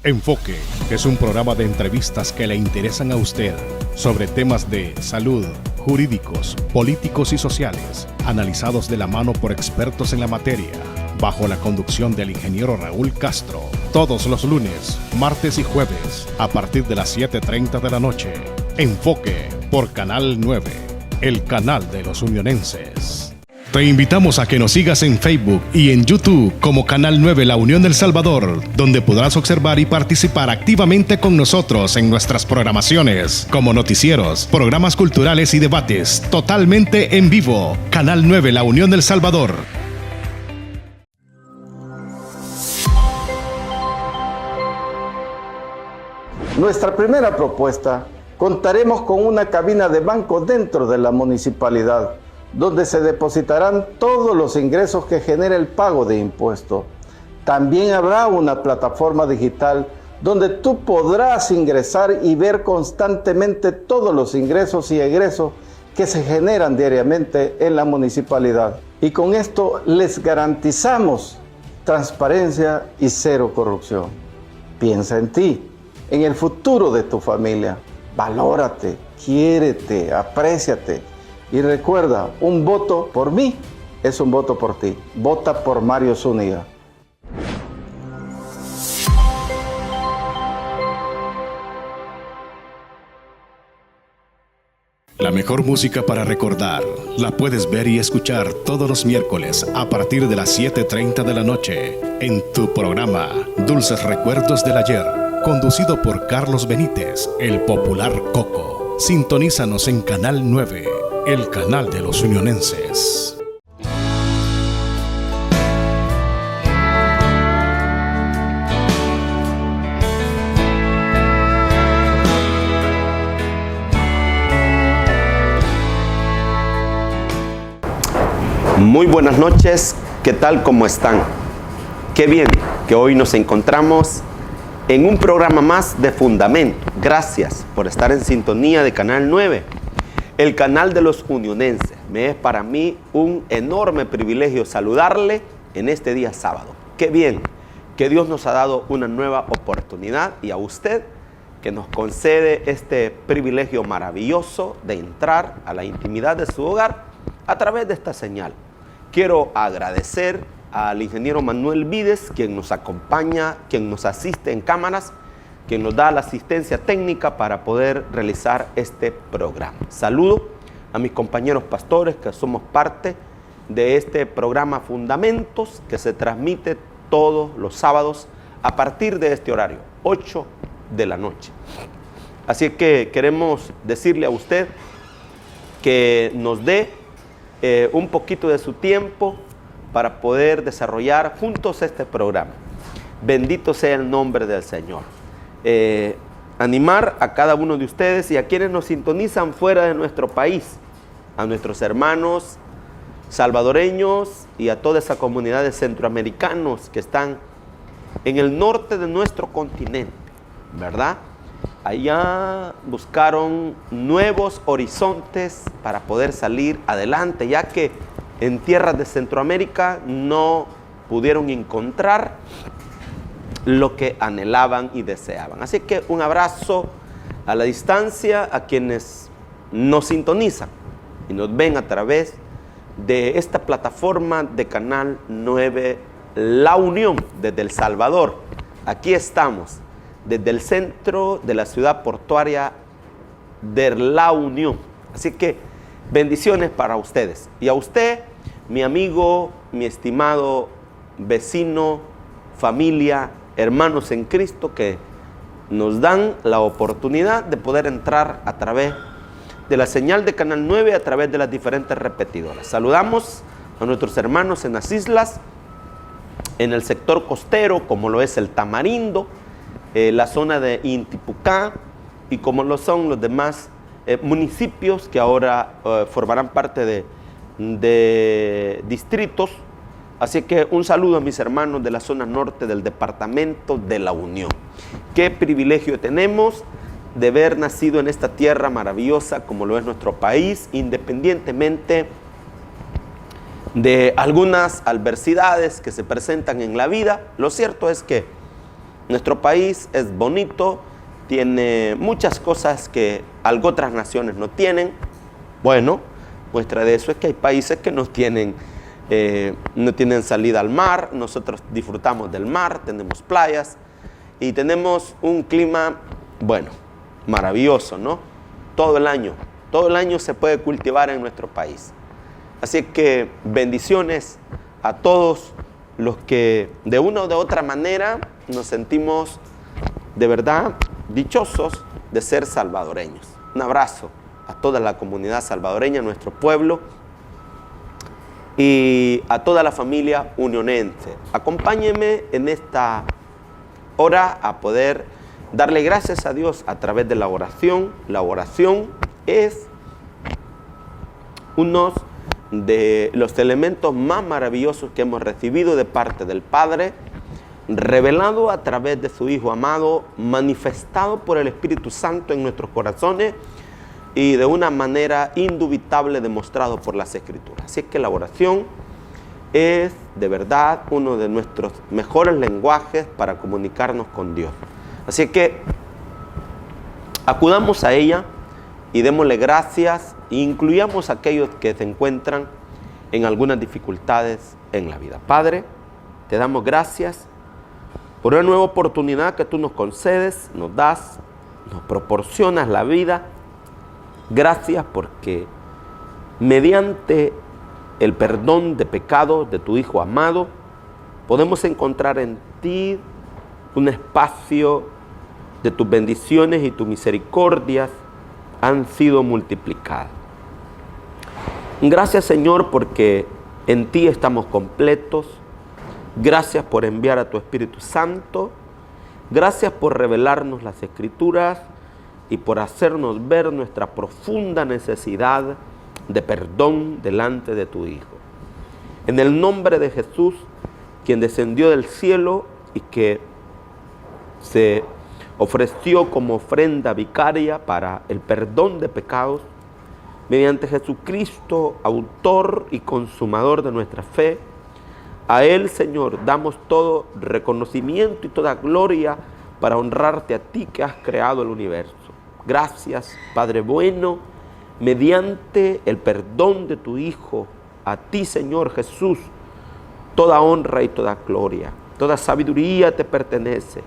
Enfoque es un programa de entrevistas que le interesan a usted sobre temas de salud, jurídicos, políticos y sociales, analizados de la mano por expertos en la materia, bajo la conducción del ingeniero Raúl Castro, todos los lunes, martes y jueves, a partir de las 7:30 de la noche. Enfoque por Canal 9, el canal de los unionenses. Te invitamos a que nos sigas en Facebook y en YouTube como Canal 9 La Unión del Salvador, donde podrás observar y participar activamente con nosotros en nuestras programaciones, como noticieros, programas culturales y debates, totalmente en vivo. Canal 9 La Unión del Salvador. Nuestra primera propuesta: contaremos con una cabina de banco dentro de la municipalidad, donde se depositarán todos los ingresos que genere el pago de impuestos. También habrá una plataforma digital donde tú podrás ingresar y ver constantemente todos los ingresos y egresos que se generan diariamente en la municipalidad. Y con esto les garantizamos transparencia y cero corrupción. Piensa en ti, en el futuro de tu familia. Valórate, quiérete, apréciate. Y recuerda, un voto por mí es un voto por ti. Vota por Mario Zúñiga. La mejor música para recordar la puedes ver y escuchar todos los miércoles a partir de las 7:30 de la noche en tu programa Dulces Recuerdos del Ayer, conducido por Carlos Benítez, el popular Coco. Sintonízanos en Canal 9, el canal de los unionenses. Muy buenas noches, ¿qué tal? ¿Cómo están? Qué bien que hoy nos encontramos en un programa más de Fundamento. Gracias por estar en sintonía de Canal 9, el canal de los unionenses. Me es para mí un enorme privilegio saludarle en este día sábado. Qué bien que Dios nos ha dado una nueva oportunidad, y a usted que nos concede este privilegio maravilloso de entrar a la intimidad de su hogar a través de esta señal. Quiero agradecer al ingeniero Manuel Vides, quien nos acompaña, quien nos asiste en cámaras, quien nos da la asistencia técnica para poder realizar este programa. Saludo a mis compañeros pastores que somos parte de este programa Fundamentos, que se transmite todos los sábados a partir de este horario, 8 de la noche. Así que queremos decirle a usted que nos dé un poquito de su tiempo para poder desarrollar juntos este programa. Bendito sea el nombre del Señor. Animar a cada uno de ustedes y a quienes nos sintonizan fuera de nuestro país, a nuestros hermanos salvadoreños y a toda esa comunidad de centroamericanos que están en el norte de nuestro continente, ¿verdad? Allá buscaron nuevos horizontes para poder salir adelante, ya que en tierras de Centroamérica no pudieron encontrar lo que anhelaban y deseaban. Así que un abrazo a la distancia a quienes nos sintonizan y nos ven a través de esta plataforma de Canal 9 La Unión desde El Salvador. Aquí estamos, desde el centro de la ciudad portuaria de La Unión. Así que bendiciones para ustedes. Y a usted, mi amigo, mi estimado vecino, familia, hermanos en Cristo, que nos dan la oportunidad de poder entrar a través de la señal de Canal 9, a través de las diferentes repetidoras. Saludamos a nuestros hermanos en las islas, en el sector costero, como lo es el Tamarindo, la zona de Intipucá, y como lo son los demás municipios que ahora formarán parte de distritos. Así que un saludo a mis hermanos de la zona norte del departamento de La Unión. Qué privilegio tenemos de haber nacido en esta tierra maravillosa como lo es nuestro país, independientemente de algunas adversidades que se presentan en la vida. Lo cierto es que nuestro país es bonito, tiene muchas cosas que algo otras naciones no tienen. Bueno, muestra de eso es que hay países que no tienen salida al mar. Nosotros disfrutamos del mar, tenemos playas y tenemos un clima, bueno, maravilloso, ¿no? Todo el año se puede cultivar en nuestro país. Así que bendiciones a todos los que de una o de otra manera nos sentimos de verdad dichosos de ser salvadoreños. Un abrazo a toda la comunidad salvadoreña, a nuestro pueblo y a toda la familia unionense. Acompáñenme en esta hora a poder darle gracias a Dios a través de la oración. La oración es uno de los elementos más maravillosos que hemos recibido de parte del Padre, revelado a través de su Hijo amado, manifestado por el Espíritu Santo en nuestros corazones y de una manera indubitable demostrado por las Escrituras. Así que la oración es de verdad uno de nuestros mejores lenguajes para comunicarnos con Dios. Así que acudamos a ella y démosle gracias e incluyamos a aquellos que se encuentran en algunas dificultades en la vida. Padre, te damos gracias por una nueva oportunidad que tú nos concedes, nos das, nos proporcionas la vida. Gracias porque mediante el perdón de pecados de tu Hijo amado, podemos encontrar en ti un espacio de tus bendiciones y tus misericordias han sido multiplicadas. Gracias, Señor, porque en ti estamos completos. Gracias por enviar a tu Espíritu Santo. Gracias por revelarnos las Escrituras y por hacernos ver nuestra profunda necesidad de perdón delante de tu Hijo. En el nombre de Jesús, quien descendió del cielo y que se ofreció como ofrenda vicaria para el perdón de pecados, mediante Jesucristo, autor y consumador de nuestra fe, a Él, Señor, damos todo reconocimiento y toda gloria para honrarte a ti que has creado el universo. Gracias, Padre bueno, mediante el perdón de tu Hijo, a ti, Señor Jesús, toda honra y toda gloria, toda sabiduría te pertenece.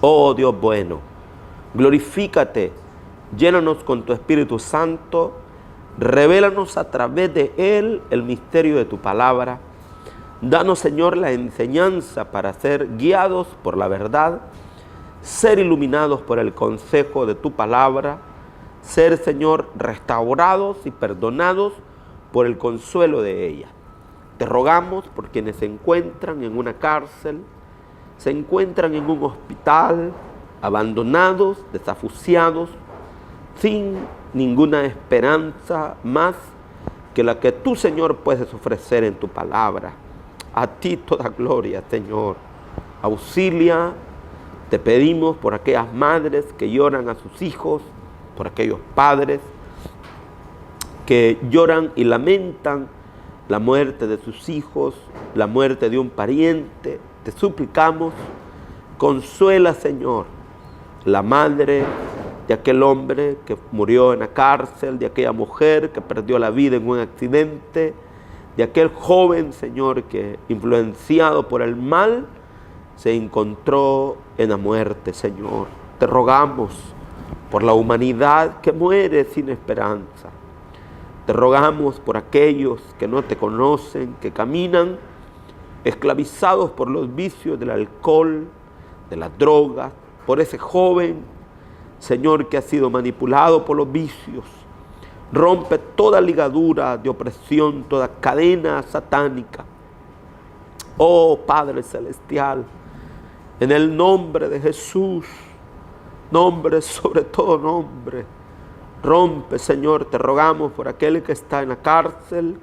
Oh Dios bueno, glorifícate, llénanos con tu Espíritu Santo, revélanos a través de Él el misterio de tu palabra. Danos, Señor, la enseñanza para ser guiados por la verdad, ser iluminados por el consejo de tu palabra, ser, Señor, restaurados y perdonados por el consuelo de ella. Te rogamos por quienes se encuentran en una cárcel, se encuentran en un hospital, abandonados, desafuciados, sin ninguna esperanza más que la que tú, Señor, puedes ofrecer en tu palabra. A ti toda gloria, Señor. Auxilia, te pedimos por aquellas madres que lloran a sus hijos, por aquellos padres que lloran y lamentan la muerte de sus hijos, la muerte de un pariente. Te suplicamos, consuela, Señor, la madre de aquel hombre que murió en la cárcel, de aquella mujer que perdió la vida en un accidente, de aquel joven, Señor, que influenciado por el mal se encontró en la muerte, Señor. Te rogamos por la humanidad que muere sin esperanza. Te rogamos por aquellos que no te conocen, que caminan esclavizados por los vicios del alcohol, de las drogas, por ese joven, Señor, que ha sido manipulado por los vicios. Rompe toda ligadura de opresión, toda cadena satánica. Oh Padre Celestial, en el nombre de Jesús, nombre sobre todo nombre, rompe, Señor, te rogamos por aquel que está en la cárcel,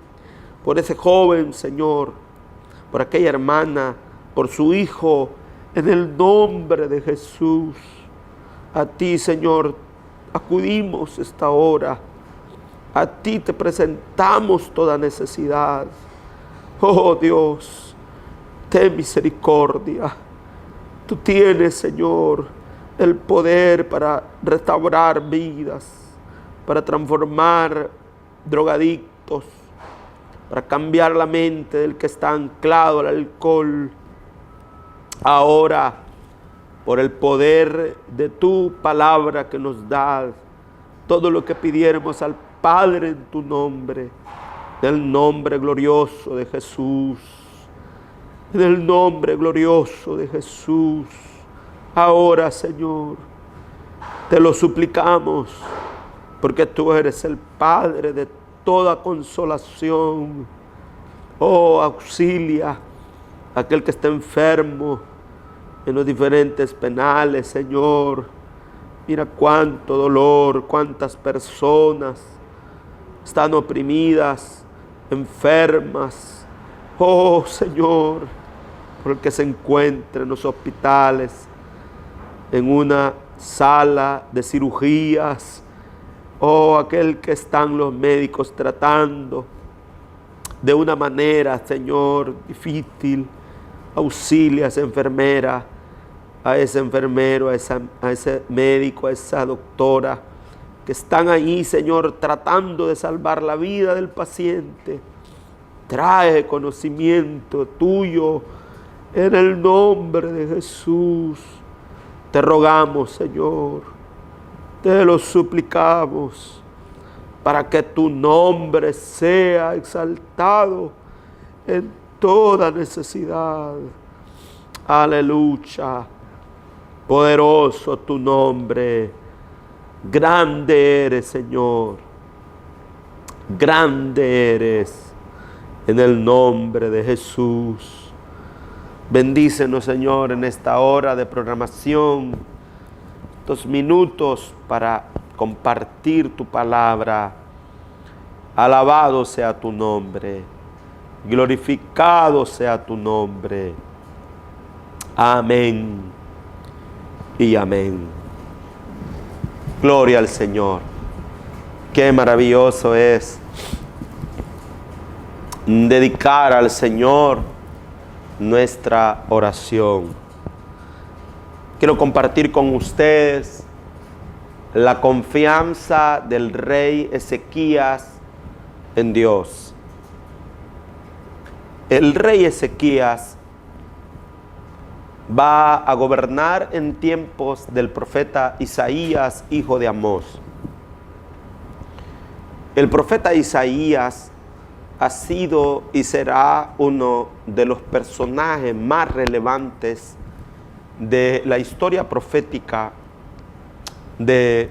por ese joven, Señor, por aquella hermana, por su hijo, en el nombre de Jesús. A ti, Señor, acudimos esta hora. A ti te presentamos toda necesidad. Oh Dios, ten misericordia. Tú tienes, Señor, el poder para restaurar vidas, para transformar drogadictos, para cambiar la mente del que está anclado al alcohol. Ahora, por el poder de tu palabra que nos das, todo lo que pidiéramos al Padre en tu nombre, en el nombre glorioso de Jesús, en el nombre glorioso de Jesús. Ahora, Señor, te lo suplicamos, porque tú eres el Padre de toda consolación. Oh, auxilia a aquel que está enfermo en los diferentes penales, Señor. Mira cuánto dolor, cuántas personas están oprimidas, enfermas. Oh, Señor, por el que se encuentra en los hospitales, en una sala de cirugías. Oh, aquel que están los médicos tratando de una manera, Señor, difícil. Auxilia a esa enfermera, a ese enfermero, a ese médico, a esa doctora, que están ahí, Señor, tratando de salvar la vida del paciente. Trae conocimiento tuyo en el nombre de Jesús. Te rogamos, Señor, te lo suplicamos, para que tu nombre sea exaltado en toda necesidad. Aleluya. Poderoso tu nombre. Grande eres, Señor. Grande eres. En el nombre de Jesús. Bendícenos, Señor, en esta hora de programación. Estos minutos para compartir tu palabra. Alabado sea tu nombre. Glorificado sea tu nombre. Amén y amén. Gloria al Señor. Qué maravilloso es dedicar al Señor nuestra oración. Quiero compartir con ustedes la confianza del rey Ezequías en Dios. El rey Ezequías va a gobernar en tiempos del profeta Isaías, hijo de Amós. El profeta Isaías ha sido y será uno de los personajes más relevantes de la historia profética de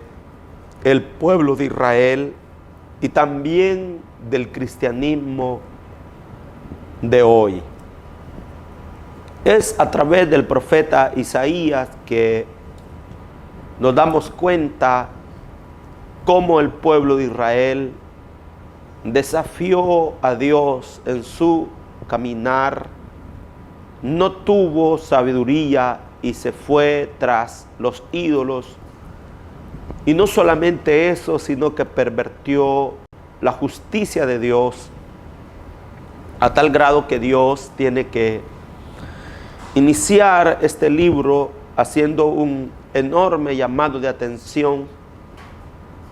el pueblo de Israel y también del cristianismo de hoy. Es a través del profeta Isaías que nos damos cuenta cómo el pueblo de Israel desafió a Dios en su caminar, no tuvo sabiduría y se fue tras los ídolos. Y no solamente eso, sino que pervirtió la justicia de Dios a tal grado que Dios tiene que iniciar este libro haciendo un enorme llamado de atención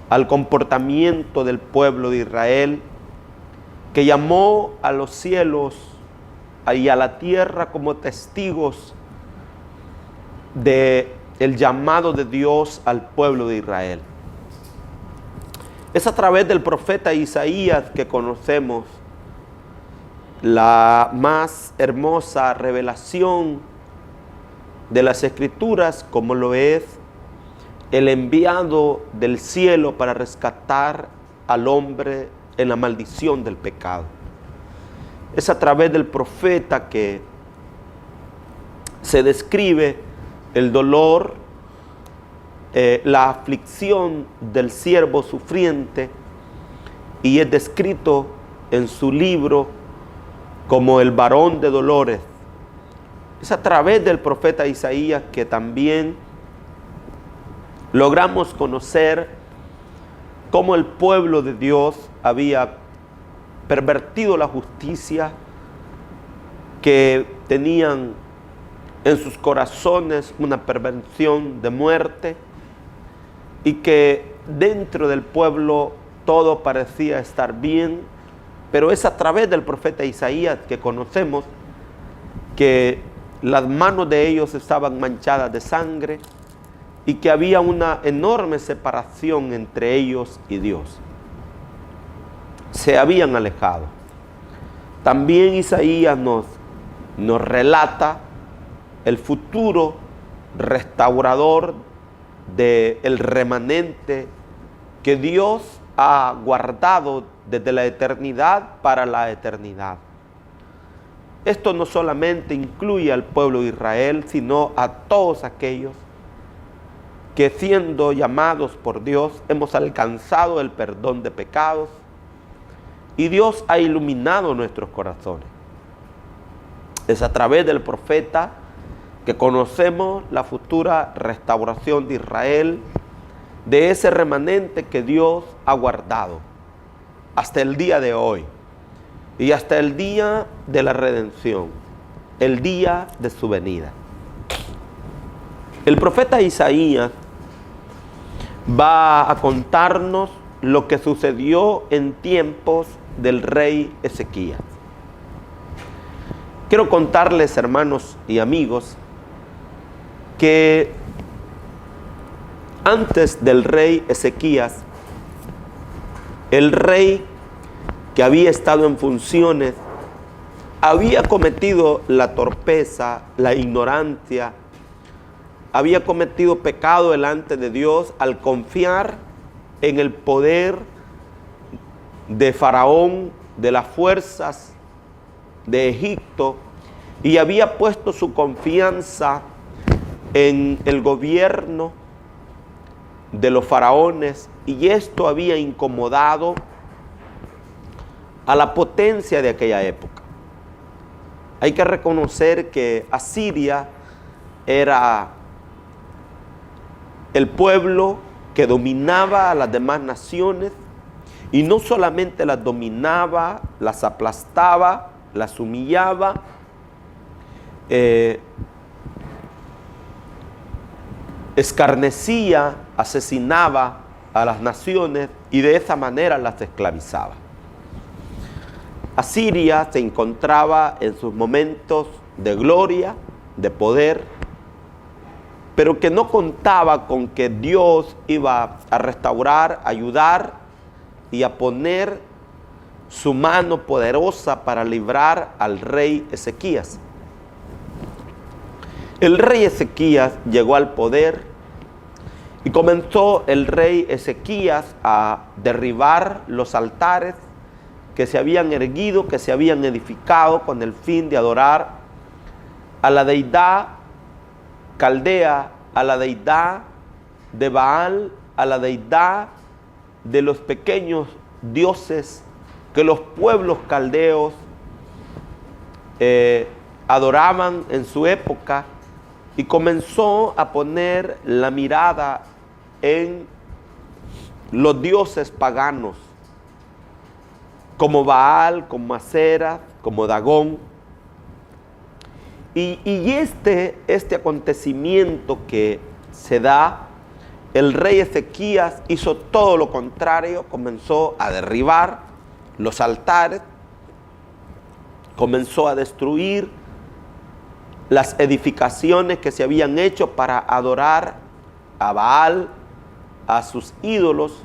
al comportamiento del pueblo de Israel, que llamó a los cielos y a la tierra como testigos de el llamado de Dios al pueblo de Israel. Es a través del profeta Isaías que conocemos la más hermosa revelación de las Escrituras, como lo es el enviado del cielo para rescatar al hombre en la maldición del pecado. Es a través del profeta que se describe el dolor, la aflicción del siervo sufriente, y es descrito en su libro como el varón de dolores. Es a través del profeta Isaías que también logramos conocer cómo el pueblo de Dios había pervertido la justicia, que tenían en sus corazones una perversión de muerte y que dentro del pueblo todo parecía estar bien, pero es a través del profeta Isaías que conocemos que las manos de ellos estaban manchadas de sangre y que había una enorme separación entre ellos y Dios. Se habían alejado. También Isaías nos relata el futuro restaurador del remanente que Dios ha guardado desde la eternidad para la eternidad. Esto no solamente incluye al pueblo de Israel, sino a todos aquellos que, siendo llamados por Dios, hemos alcanzado el perdón de pecados y Dios ha iluminado nuestros corazones. Es a través del profeta que conocemos la futura restauración de Israel, de ese remanente que Dios ha guardado hasta el día de hoy y hasta el día de la redención, el día de su venida. El profeta Isaías va a contarnos lo que sucedió en tiempos del rey Ezequías. Quiero contarles, hermanos y amigos, que antes del rey Ezequías, el rey que había estado en funciones había cometido la torpeza, la ignorancia, había cometido pecado delante de Dios al confiar en el poder de Faraón, de las fuerzas de Egipto, y había puesto su confianza en el gobierno de los faraones, y esto había incomodado a la potencia de aquella época. Hay que reconocer que Asiria era el pueblo que dominaba a las demás naciones, y no solamente las dominaba, las aplastaba, las humillaba, escarnecía, asesinaba a las naciones y de esa manera las esclavizaba. Asiria se encontraba en sus momentos de gloria, de poder, pero que no contaba con que Dios iba a restaurar, ayudar y a poner su mano poderosa para librar al rey Ezequías. El rey Ezequías llegó al poder y comenzó el rey Ezequías a derribar los altares que se habían erguido, que se habían edificado con el fin de adorar a la deidad caldea, a la deidad de Baal, a la deidad de los pequeños dioses que los pueblos caldeos adoraban en su época, y comenzó a poner la mirada en los dioses paganos, como Baal, como Asera, como Dagón. Y este acontecimiento que se da, el rey Ezequías hizo todo lo contrario, comenzó a derribar los altares, comenzó a destruir las edificaciones que se habían hecho para adorar a Baal, a sus ídolos,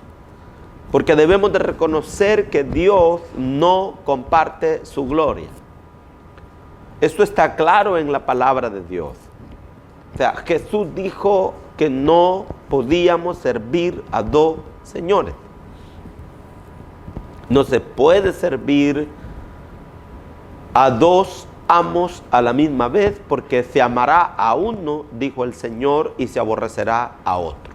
porque debemos de reconocer que Dios no comparte su gloria. Esto está claro en la palabra de Dios. O sea, Jesús dijo que no podíamos servir a dos señores. No se puede servir a dos amos a la misma vez, porque se amará a uno, dijo el Señor, y se aborrecerá a otro.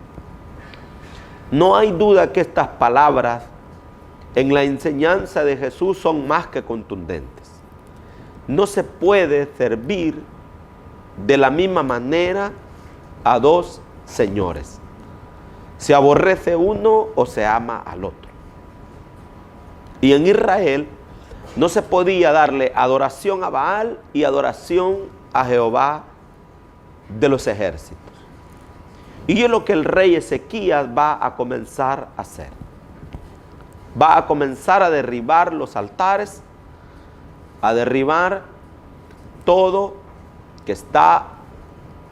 No hay duda que estas palabras en la enseñanza de Jesús son más que contundentes. No se puede servir de la misma manera a dos señores. se aborrece uno o se ama al otro. Y en Israel no se podía darle adoración a Baal y adoración a Jehová de los ejércitos. Y es lo que el rey Ezequías va a comenzar a hacer. Va a comenzar a derribar los altares, a derribar todo que está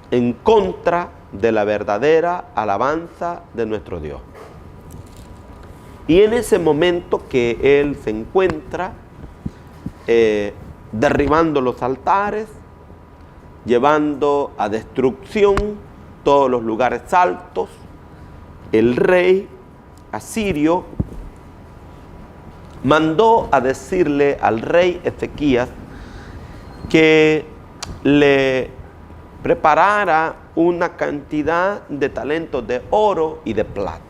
en contra de la verdadera alabanza de nuestro Dios. Y en ese momento que él se encuentra derribando los altares, llevando a destrucción todos los lugares altos, el rey asirio mandó a decirle al rey Ezequías que le preparara una cantidad de talentos de oro y de plata.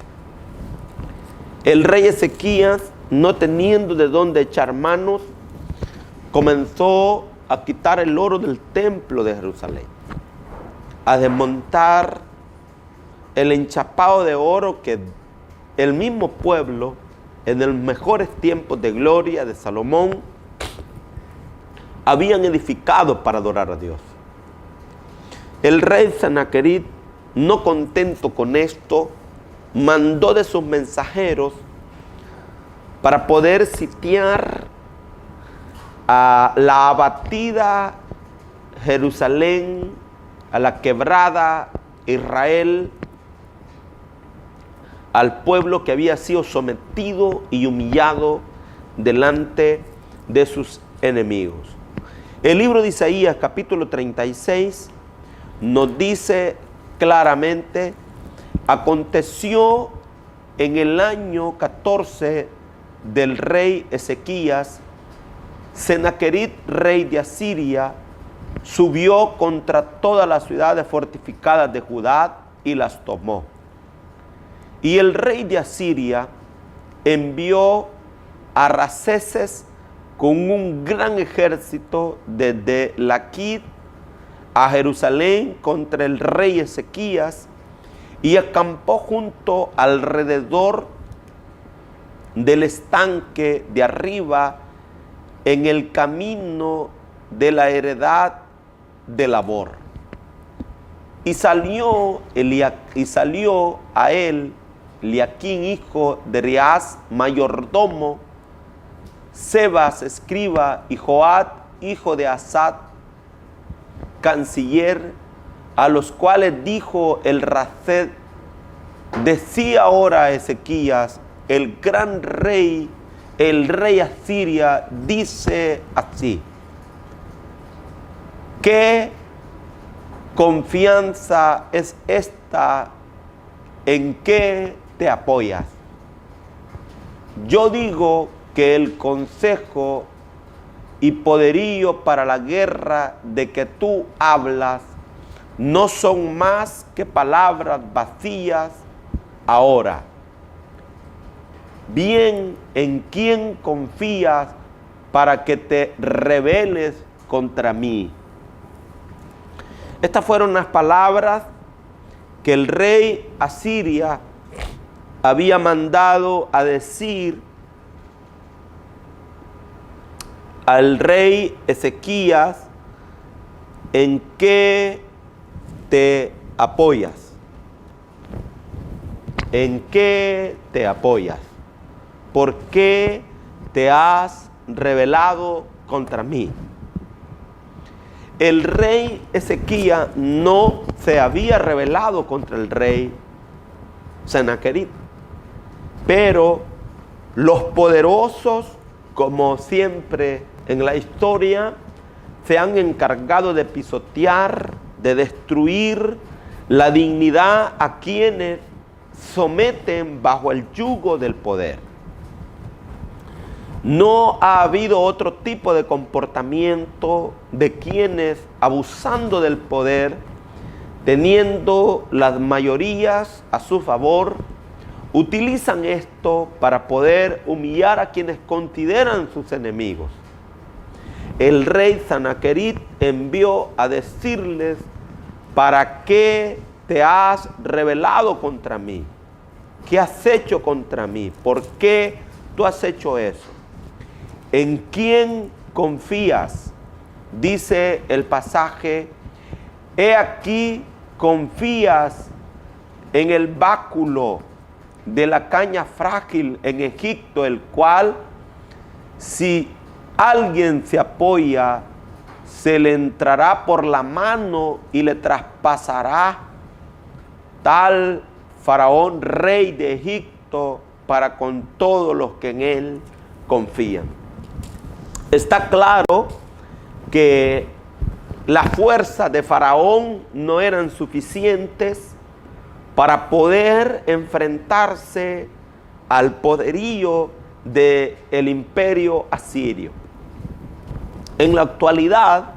El rey Ezequías, no teniendo de dónde echar manos, comenzó a quitar el oro del templo de Jerusalén, a desmontar el enchapado de oro que el mismo pueblo, en los mejores tiempos de gloria de Salomón, habían edificado para adorar a Dios. El rey Sanaquerib, no contento con esto, mandó de sus mensajeros para poder sitiar a la abatida Jerusalén, a la quebrada Israel, al pueblo que había sido sometido y humillado delante de sus enemigos. El libro de Isaías, capítulo 36, nos dice claramente: aconteció en el año 14 del rey Ezequías, Sanaquerib, rey de Asiria, subió contra todas las ciudades fortificadas de Judá y las tomó. Y el rey de Asiria envió a Raceses con un gran ejército desde Laquid a Jerusalén contra el rey Ezequías, y acampó junto alrededor del estanque de arriba en el camino de la heredad de Labor. Y salió a él Eliaquín, hijo de Rias, mayordomo, Sebas, escriba, y Joad, hijo de Asad, canciller, a los cuales dijo el Raced: decía ahora a Ezequías, el gran rey, el rey Asiria, dice así: ¿qué confianza es esta en que te apoyas? Yo digo que el consejo y poderío para la guerra de que tú hablas no son más que palabras vacías ahora. Bien, ¿en quién confías para que te rebeles contra mí? Estas fueron las palabras que el rey Asiria había mandado a decir al rey Ezequías: ¿en qué te apoyas? ¿En qué te apoyas? ¿Por qué te has rebelado contra mí? El rey Ezequías no se había rebelado contra el rey Sanaquerib, pero los poderosos, como siempre en la historia, se han encargado de pisotear, de destruir la dignidad a quienes someten bajo el yugo del poder. No ha habido otro tipo de comportamiento de quienes, abusando del poder, teniendo las mayorías a su favor, utilizan esto para poder humillar a quienes consideran sus enemigos. El rey Sanaquerib envió a decirles: ¿para qué te has rebelado contra mí? ¿qué has hecho contra mí? ¿Por qué tú has hecho eso? ¿En quién confías? Dice el pasaje, he aquí confías en el báculo de la caña frágil en Egipto, el cual, si alguien se apoya, se le entrará por la mano y le traspasará. Tal Faraón, rey de Egipto, para con todos los que en él confían. Está claro que las fuerzas de Faraón no eran suficientes para poder enfrentarse al poderío del imperio asirio. En la actualidad,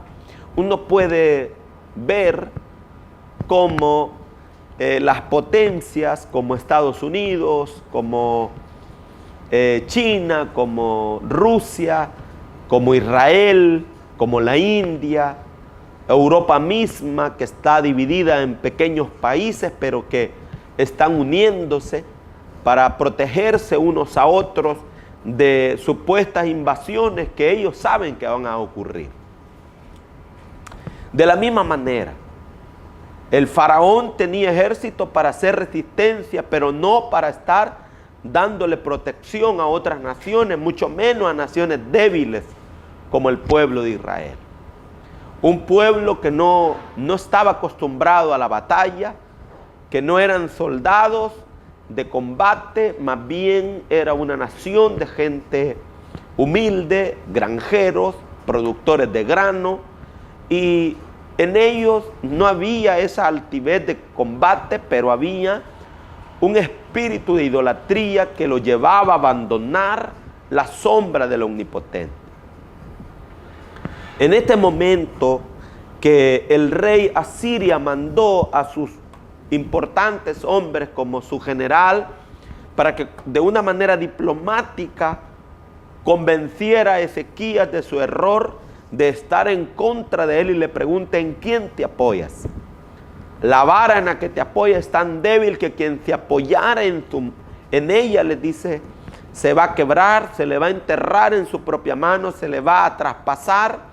uno puede ver cómo las potencias como Estados Unidos, como China, como Rusia, como Israel, como la India, Europa misma, que está dividida en pequeños países, pero que están uniéndose para protegerse unos a otros de supuestas invasiones que ellos saben que van a ocurrir. De la misma manera, el faraón tenía ejército para hacer resistencia, pero no para estar dándole protección a otras naciones, mucho menos a naciones débiles como el pueblo de Israel. Un pueblo que no estaba acostumbrado a la batalla, que no eran soldados de combate, más bien era una nación de gente humilde, granjeros, productores de grano, y en ellos no había esa altivez de combate, pero había un espíritu de idolatría que lo llevaba a abandonar la sombra del Omnipotente. En este momento que el rey Asiria mandó a sus importantes hombres como su general para que de una manera diplomática convenciera a Ezequías de su error de estar en contra de él y le pregunta: ¿en quién te apoyas? La vara en la que te apoyas es tan débil que quien se apoyara en ella, le dice, se va a quebrar, se le va a enterrar en su propia mano, se le va a traspasar.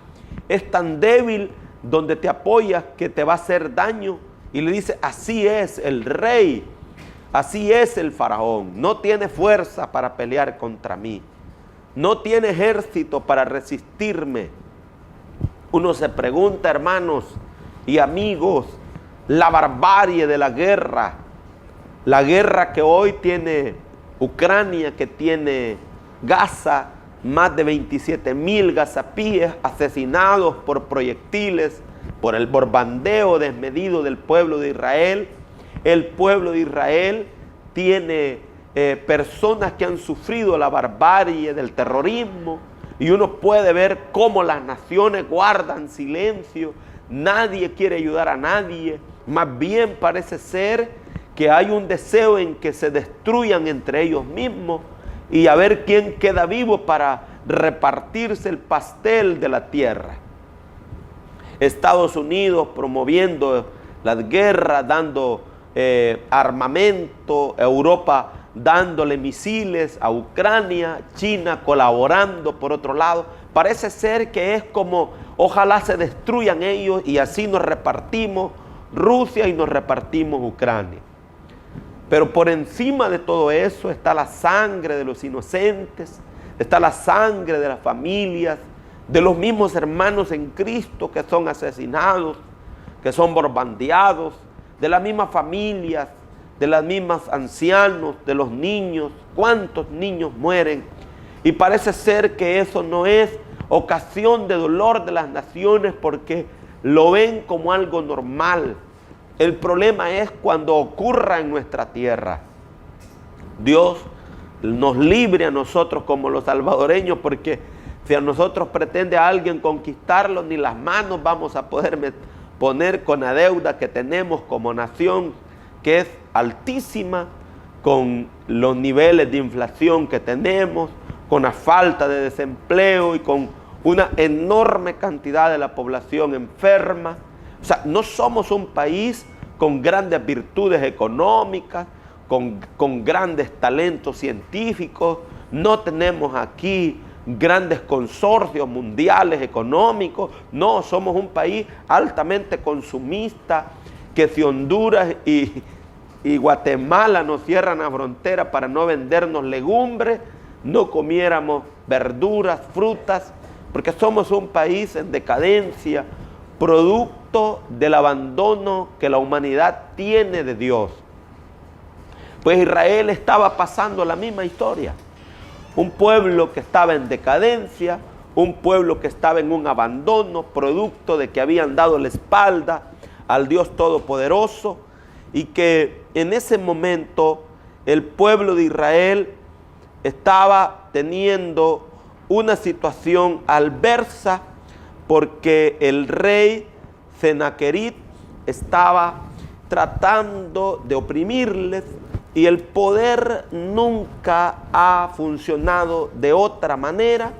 Es tan débil donde te apoyas que te va a hacer daño. Y le dice: así es el rey, así es el faraón, no tiene fuerza para pelear contra mí, no tiene ejército para resistirme. Uno se pregunta, hermanos y amigos, la barbarie de la guerra que hoy tiene Ucrania, que tiene Gaza, más de 27,000 gazapíes asesinados por proyectiles, por el bombardeo desmedido del pueblo de Israel. El pueblo de Israel tiene personas que han sufrido la barbarie del terrorismo, y uno puede ver cómo las naciones guardan silencio. Nadie quiere ayudar a nadie. Más bien parece ser que hay un deseo en que se destruyan entre ellos mismos y a ver quién queda vivo para repartirse el pastel de la tierra. Estados Unidos promoviendo las guerras, dando armamento, Europa dándole misiles a Ucrania, China colaborando por otro lado. Parece ser que es como, ojalá se destruyan ellos y así nos repartimos Rusia y nos repartimos Ucrania. Pero por encima de todo eso está la sangre de los inocentes, está la sangre de las familias, de los mismos hermanos en Cristo que son asesinados, que son bombardeados, de las mismas familias, de las mismas ancianos, de los niños. ¿Cuántos niños mueren? Y parece ser que eso no es ocasión de dolor de las naciones porque lo ven como algo normal. El problema es cuando ocurra en nuestra tierra. Dios nos libre a nosotros como los salvadoreños, porque si a nosotros pretende a alguien conquistarlo, ni las manos vamos a poder poner con la deuda que tenemos como nación, que es altísima, con los niveles de inflación que tenemos, con la falta de desempleo y con una enorme cantidad de la población enferma. O sea, no somos un país con grandes virtudes económicas, con grandes talentos científicos, no tenemos aquí grandes consorcios mundiales económicos, no, somos un país altamente consumista, que si Honduras y Guatemala nos cierran la frontera para no vendernos legumbres, no comiéramos verduras, frutas, porque somos un país en decadencia, producto del abandono que la humanidad tiene de Dios. Pues Israel estaba pasando la misma historia. Un pueblo que estaba en decadencia, un pueblo que estaba en un abandono, producto de que habían dado la espalda al Dios Todopoderoso, y que en ese momento el pueblo de Israel estaba teniendo una situación adversa porque el rey Sennacherib estaba tratando de oprimirles, y el poder nunca ha funcionado de otra manera.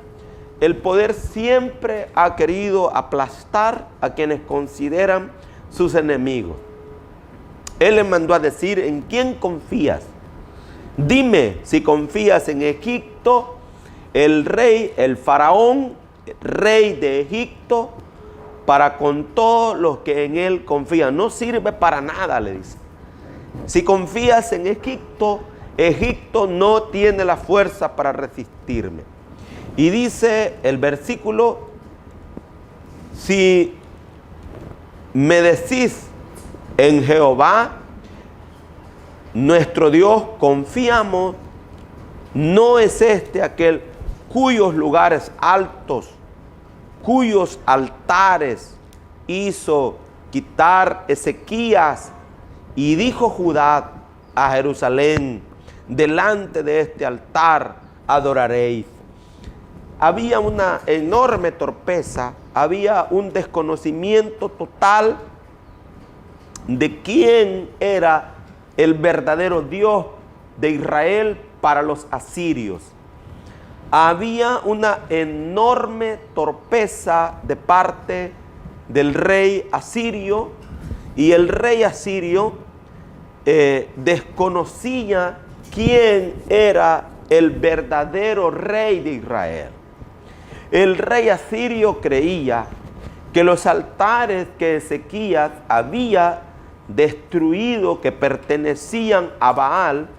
El poder siempre ha querido aplastar a quienes consideran sus enemigos. Él les mandó a decir: ¿en quién confías? Dime si confías en Egipto, el rey, el faraón, rey de Egipto, para con todos los que en él confían. No sirve para nada, le dice. Si confías en Egipto, Egipto no tiene la fuerza para resistirme. Y dice el versículo: si me decís en Jehová, nuestro Dios, confiamos, no es este aquel cuyos lugares altos, cuyos altares hizo quitar Ezequías, y dijo Judá a Jerusalén: delante de este altar adoraréis. Había una enorme torpeza, había un desconocimiento total de quién era el verdadero Dios de Israel para los asirios. Había una enorme torpeza de parte del rey asirio, y el rey asirio desconocía quién era el verdadero rey de Israel. El rey asirio creía que los altares que Ezequías había destruido, que pertenecían a Baal,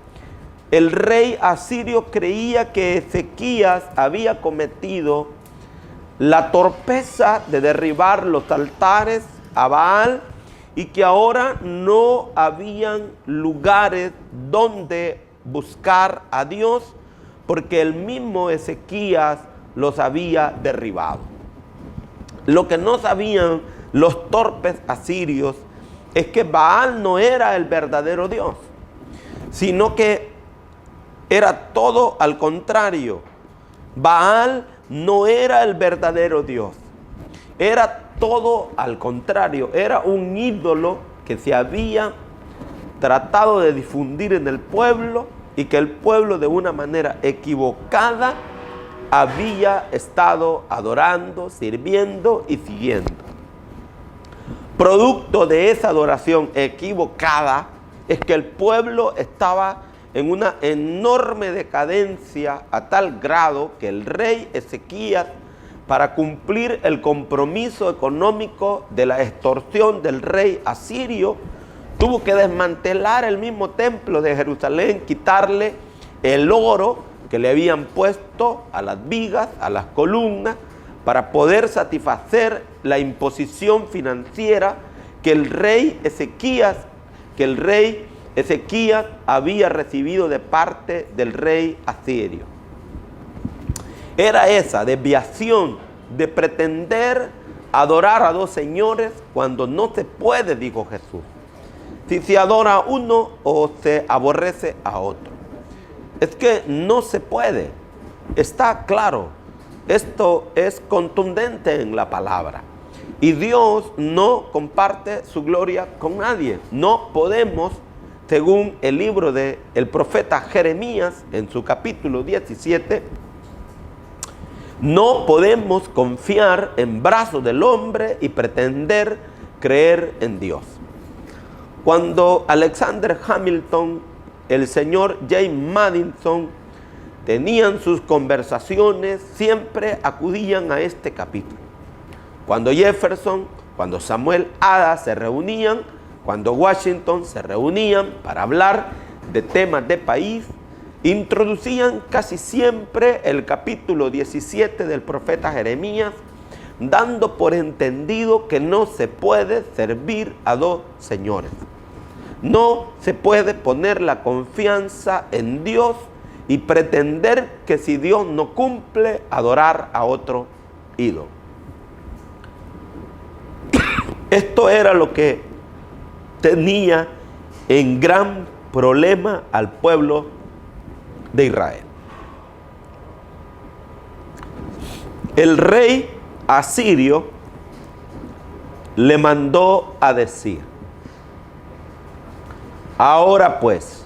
el rey asirio creía que Ezequías había cometido la torpeza de derribar los altares a Baal, y que ahora no habían lugares donde buscar a Dios, porque el mismo Ezequías los había derribado. Lo que no sabían los torpes asirios es que Baal no era el verdadero Dios, sino que era todo al contrario. Baal no era el verdadero Dios, era todo al contrario, era un ídolo que se había tratado de difundir en el pueblo, y que el pueblo de una manera equivocada había estado adorando, sirviendo y siguiendo. Producto de esa adoración equivocada es que el pueblo estaba en una enorme decadencia, a tal grado que el rey Ezequías, para cumplir el compromiso económico de la extorsión del rey asirio, tuvo que desmantelar el mismo templo de Jerusalén, quitarle el oro que le habían puesto a las vigas, a las columnas, para poder satisfacer la imposición financiera que el rey Ezequías había recibido de parte del rey asirio. Era esa desviación de pretender adorar a dos señores cuando no se puede, dijo Jesús. Si se adora a uno o se aborrece a otro. Es que no se puede. Está claro. Esto es contundente en la palabra. Y Dios no comparte su gloria con nadie. No podemos, según el libro del profeta Jeremías, en su capítulo 17, no podemos confiar en brazos del hombre y pretender creer en Dios. Cuando Alexander Hamilton el señor James Madison tenían sus conversaciones, siempre acudían a este capítulo. Cuando Jefferson, cuando Samuel Adams se reunían, cuando Washington se reunían para hablar de temas de país, introducían casi siempre el capítulo 17 del profeta Jeremías, dando por entendido que no se puede servir a dos señores. No se puede poner la confianza en Dios y pretender que si Dios no cumple, adorar a otro ídolo. Esto era lo que tenía en gran problema al pueblo de Israel. El rey asirio le mandó a decir: ahora pues,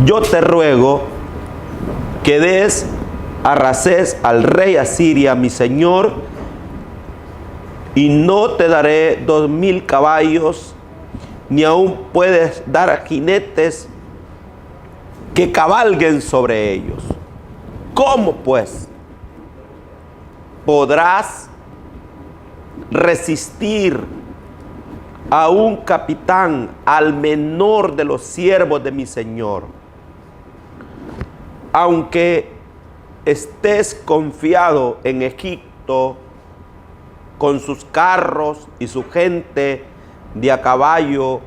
yo te ruego que des a Rasés al rey Asiria, mi señor, y no te daré 2000 caballos, ni aún puedes dar a jinetes que cabalguen sobre ellos. ¿Cómo pues podrás resistir a un capitán, al menor de los siervos de mi señor? Aunque estés confiado en Egipto con sus carros y su gente de a caballo,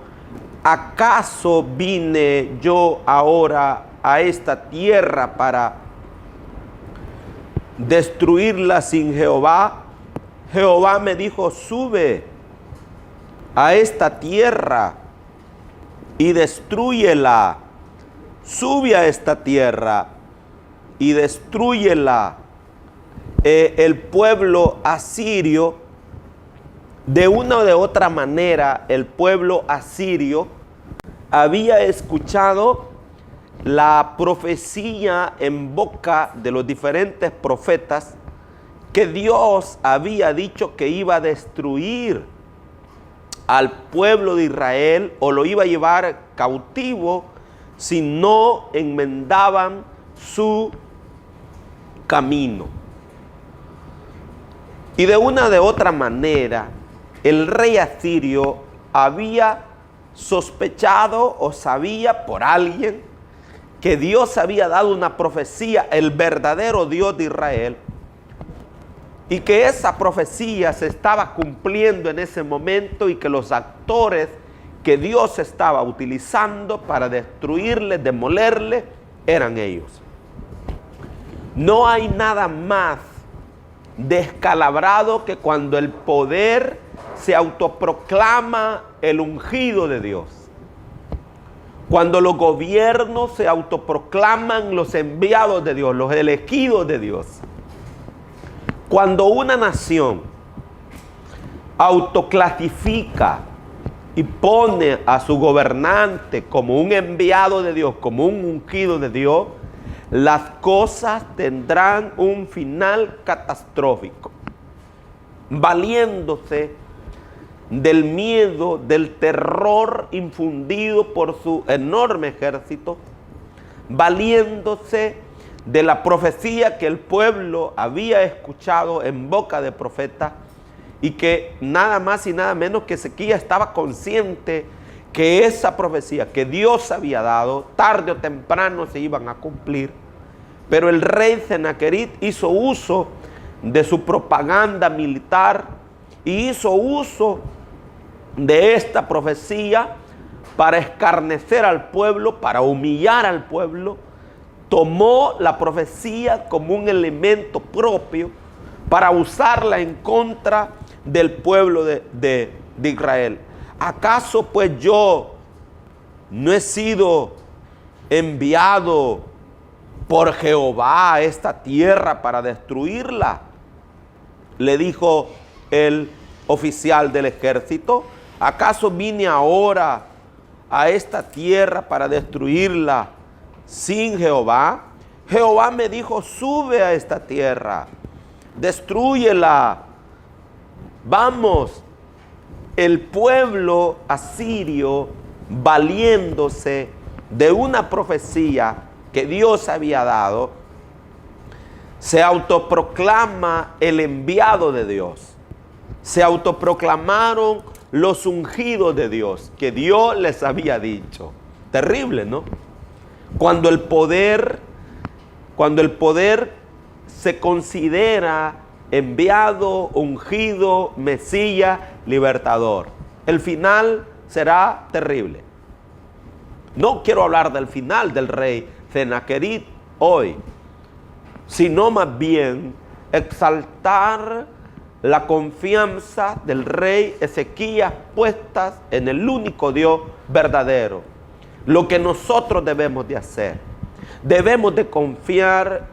¿acaso vine yo ahora a esta tierra para destruirla sin Jehová? Jehová me dijo: sube a esta tierra y destrúyela. Sube a esta tierra y destrúyela. El pueblo asirio, de una o de otra manera, el pueblo asirio había escuchado la profecía en boca de los diferentes profetas que Dios había dicho que iba a destruir al pueblo de Israel o lo iba a llevar cautivo si no enmendaban su camino. Y de una o de otra manera, el rey asirio había sospechado o sabía por alguien que Dios había dado una profecía, el verdadero Dios de Israel, y que esa profecía se estaba cumpliendo en ese momento y que los actores que Dios estaba utilizando para destruirle, demolerle, eran ellos. No hay nada más descalabrado que cuando el poder se autoproclama el ungido de Dios. Cuando los gobiernos se autoproclaman los enviados de Dios, los elegidos de Dios. Cuando una nación autoclasifica y pone a su gobernante como un enviado de Dios, como un ungido de Dios, las cosas tendrán un final catastrófico. Valiéndose del miedo, del terror infundido por su enorme ejército, valiéndose de la profecía que el pueblo había escuchado en boca de profeta, y que nada más y nada menos que Ezequías estaba consciente que esa profecía que Dios había dado, tarde o temprano se iban a cumplir. Pero el rey Sennacherib hizo uso de su propaganda militar y hizo uso de esta profecía para escarnecer al pueblo, para humillar al pueblo. Tomó la profecía como un elemento propio para usarla en contra del pueblo de Israel. ¿Acaso pues yo no he sido enviado por Jehová a esta tierra para destruirla? Le dijo el oficial del ejército. ¿Acaso vine ahora a esta tierra para destruirla sin Jehová? Jehová me dijo, sube a esta tierra, destrúyela. Vamos, el pueblo asirio, valiéndose de una profecía que Dios había dado, se autoproclama el enviado de Dios. Se autoproclamaron los ungidos de Dios, que Dios les había dicho. Terrible, ¿no? Cuando el poder se considera enviado, ungido, Mesías, libertador. El final será terrible. No quiero hablar del final del rey Sennacherib hoy, sino más bien exaltar la confianza del rey Ezequías puestas en el único Dios verdadero. Lo que nosotros debemos de hacer, debemos de confiar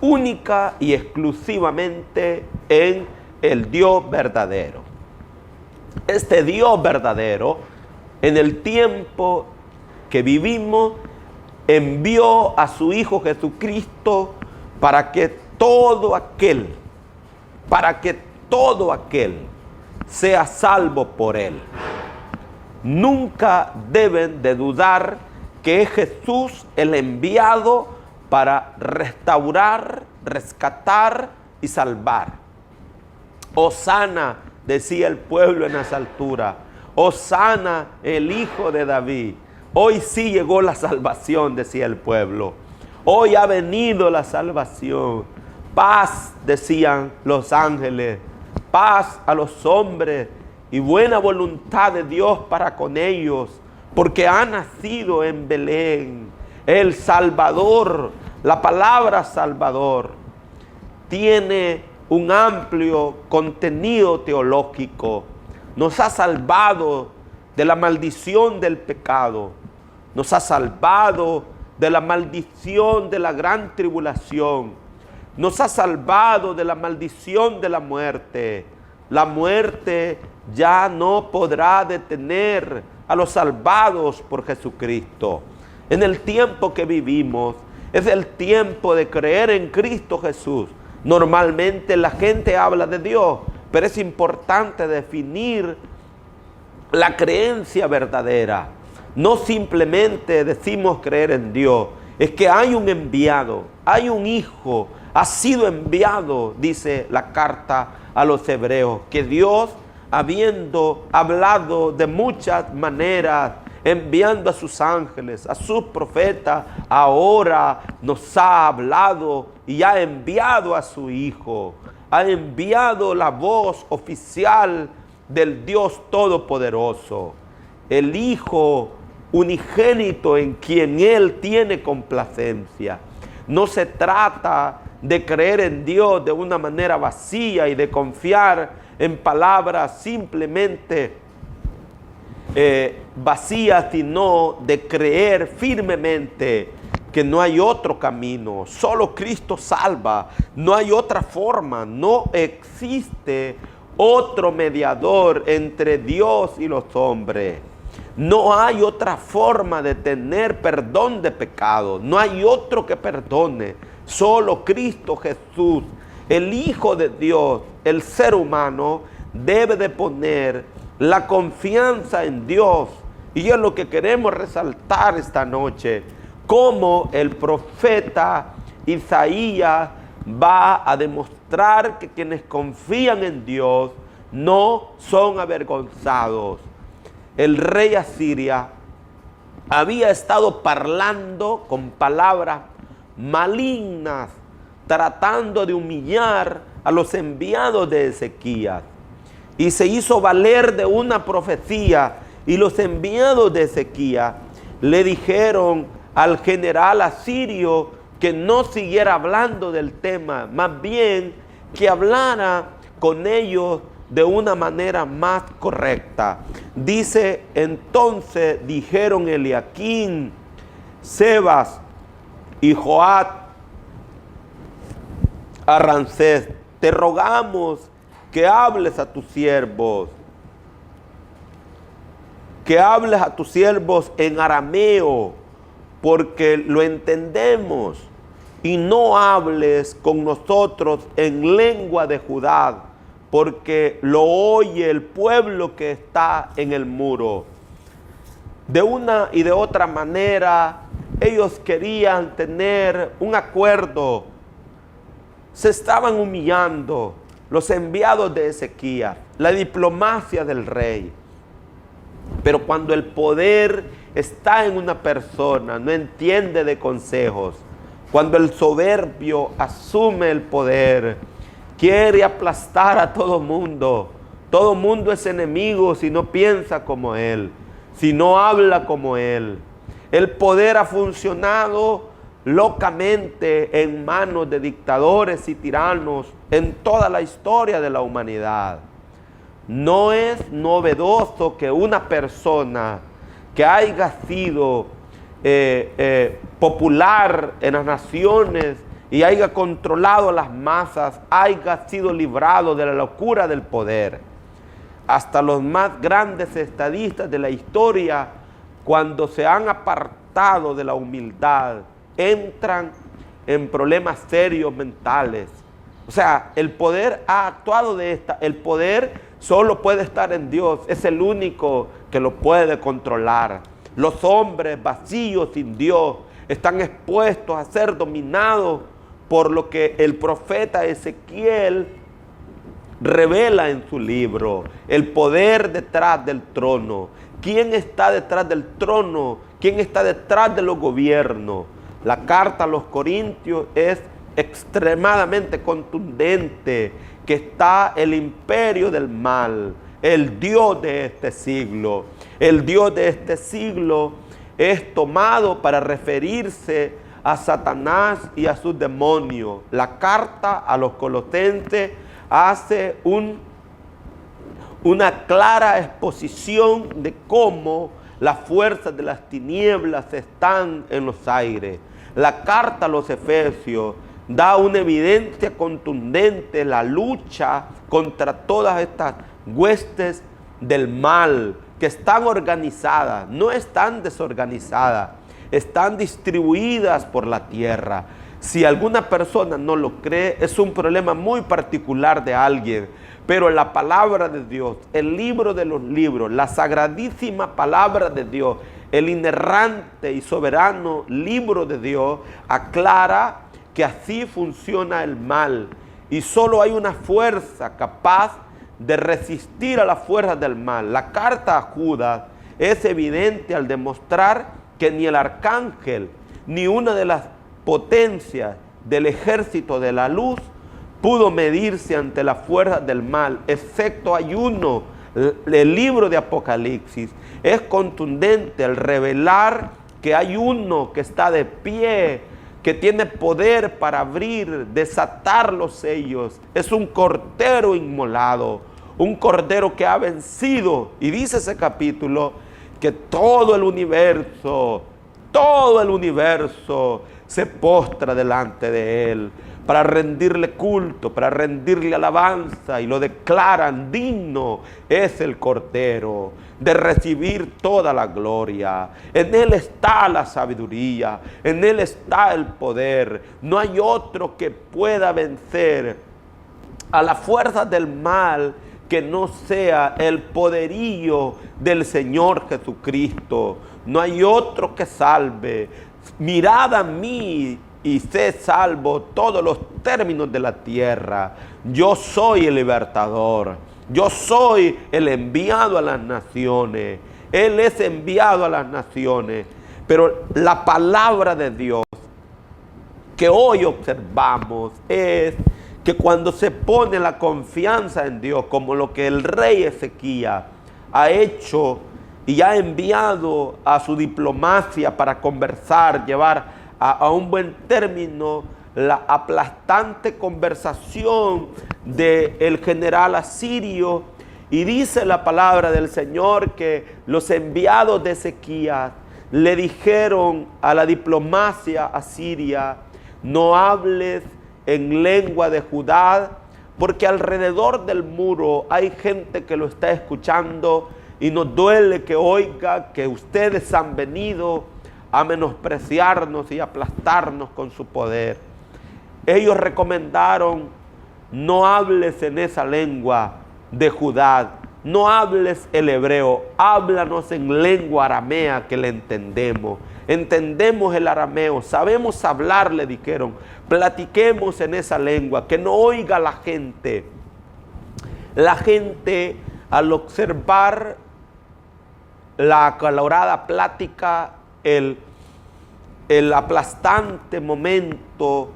única y exclusivamente en el Dios verdadero. Este Dios verdadero, en el tiempo que vivimos, envió a su Hijo Jesucristo para que todo aquel sea salvo por Él. Nunca deben de dudar que es Jesús el enviado para restaurar, rescatar y salvar. Hosana, decía el pueblo en las alturas. Hosana, el Hijo de David. Hoy sí llegó la salvación, decía el pueblo. Hoy ha venido la salvación. Paz, decían los ángeles. Paz a los hombres y buena voluntad de Dios para con ellos, porque ha nacido en Belén el Salvador. La palabra Salvador tiene un amplio contenido teológico. Nos ha salvado de la maldición del pecado. Nos ha salvado de la maldición de la gran tribulación. Nos ha salvado de la maldición de la muerte. La muerte ya no podrá detener a los salvados por Jesucristo. En el tiempo que vivimos, es el tiempo de creer en Cristo Jesús. Normalmente la gente habla de Dios, pero es importante definir la creencia verdadera. No simplemente decimos creer en Dios, es que hay un enviado, hay un hijo, ha sido enviado, dice la carta a los hebreos, que Dios, habiendo hablado de muchas maneras, enviando a sus ángeles, a sus profetas, ahora nos ha hablado y ha enviado a su Hijo. Ha enviado la voz oficial del Dios Todopoderoso, el Hijo unigénito en quien Él tiene complacencia. No se trata de creer en Dios de una manera vacía y de confiar en palabras simplemente vacías, sino de creer firmemente que no hay otro camino, solo Cristo salva, no hay otra forma, no existe otro mediador entre Dios y los hombres. No hay otra forma de tener perdón de pecado, no hay otro que perdone, solo Cristo Jesús, el Hijo de Dios. El ser humano debe de poner la confianza en Dios, y es lo que queremos resaltar esta noche, como el profeta Isaías va a demostrar que quienes confían en Dios no son avergonzados. El rey Asiria había estado parlando con palabras malignas, tratando de humillar a los enviados de Ezequías. Y se hizo valer de una profecía, y los enviados de Ezequías le dijeron al general asirio que no siguiera hablando del tema, más bien que hablara con ellos de una manera más correcta. Dice, entonces dijeron Eliaquín, Sebas y Joat a Ramsés, te rogamos que hables a tus siervos, en arameo, porque lo entendemos. y no hables con nosotros en lengua de Judá, porque lo oye el pueblo que está en el muro. De una y de otra manera, ellos querían tener un acuerdo. Se estaban humillando los enviados de Ezequías, la diplomacia del rey. Pero cuando el poder está en una persona, no entiende de consejos. Cuando el soberbio asume el poder, quiere aplastar a todo mundo. Todo mundo es enemigo si no piensa como él, si no habla como él. El poder ha funcionado locamente en manos de dictadores y tiranos en toda la historia de la humanidad. No es novedoso que una persona que haya sido popular en las naciones y haya controlado a las masas, haya sido librado de la locura del poder. Hasta los más grandes estadistas de la historia, cuando se han apartado de la humildad, entran en problemas serios mentales. O sea, el poder ha actuado de esta. El poder solo puede estar en Dios. Es el único que lo puede controlar. Los hombres vacíos sin Dios están expuestos a ser dominados por lo que el profeta Ezequiel revela en su libro. El poder detrás del trono. ¿Quién está detrás del trono? ¿Quién está detrás de los gobiernos? La carta a los Corintios es extremadamente contundente, que está el imperio del mal, el Dios de este siglo. El Dios de este siglo es tomado para referirse a Satanás y a sus demonios. La carta a los Colosenses hace una clara exposición de cómo las fuerzas de las tinieblas están en los aires. La carta a los Efesios da una evidencia contundente, la lucha contra todas estas huestes del mal que están organizadas, no están desorganizadas, están distribuidas por la tierra. Si alguna persona no lo cree, es un problema muy particular de alguien, pero la palabra de Dios, el libro de los libros, la sagradísima palabra de Dios, el inerrante y soberano libro de Dios, aclara que así funciona el mal y solo hay una fuerza capaz de resistir a las fuerzas del mal. La carta a Judas es evidente al demostrar que ni el arcángel ni una de las potencias del ejército de la luz pudo medirse ante las fuerzas del mal, excepto hay uno. El libro de Apocalipsis es contundente al revelar que hay uno que está de pie, que tiene poder para abrir, desatar los sellos. Es un cordero inmolado, un cordero que ha vencido. Y dice ese capítulo que todo el universo se postra delante de él para rendirle culto, para rendirle alabanza, y lo declaran digno es el Cordero de recibir toda la gloria. En él está la sabiduría, en él está el poder. No hay otro que pueda vencer a las fuerzas del mal que no sea el poderío del Señor Jesucristo. No hay otro que salve. Mirad a mí y sé salvo todos los términos de la tierra. Yo soy el libertador. Yo soy el enviado a las naciones. Él es enviado a las naciones. Pero la palabra de Dios que hoy observamos es que cuando se pone la confianza en Dios, como lo que el rey Ezequías ha hecho y ha enviado a su diplomacia para conversar, llevar a un buen término la aplastante conversación del general asirio, y dice la palabra del Señor que los enviados de Ezequías le dijeron a la diplomacia asiria: no hables en lengua de Judá, porque alrededor del muro hay gente que lo está escuchando y nos duele que oiga que ustedes han venido a menospreciarnos y aplastarnos con su poder. ellos recomendaron: no hables en esa lengua de Judá, no hables el hebreo, háblanos en lengua aramea que le entendemos. Entendemos el arameo, sabemos hablar, le dijeron. Platiquemos en esa lengua, que no oiga la gente. La gente, al observar la acalorada plática, el aplastante momento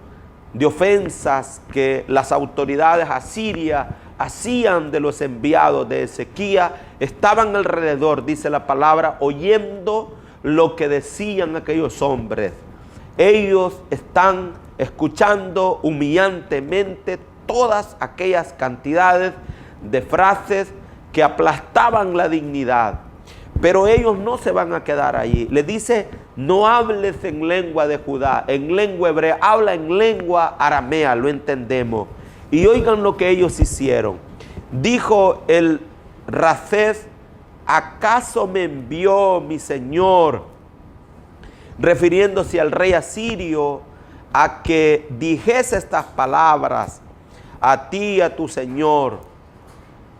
de ofensas que las autoridades asirias hacían de los enviados de Ezequías, estaban alrededor, dice la palabra, oyendo lo que decían aquellos hombres. Ellos están escuchando humillantemente todas aquellas cantidades de frases que aplastaban la dignidad. Pero ellos no se van a quedar allí. Le dice: no hables en lengua de Judá, en lengua hebrea, habla en lengua aramea, lo entendemos. Y oigan lo que ellos hicieron. Dijo el Rasés: ¿acaso me envió mi señor, refiriéndose al rey asirio, a que dijese estas palabras a ti y a tu señor,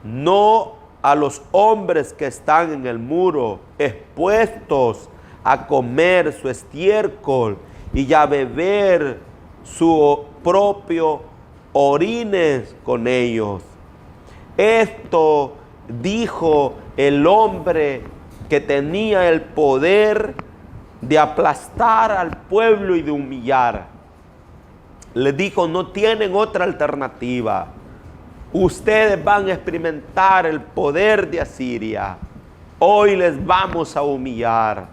no a los hombres que están en el muro, expuestos a comer su estiércol y a beber su propio orines con ellos? Esto dijo el hombre que tenía el poder de aplastar al pueblo y de humillar. Le dijo: no tienen otra alternativa. Ustedes van a experimentar el poder de Asiria. Hoy les vamos a humillar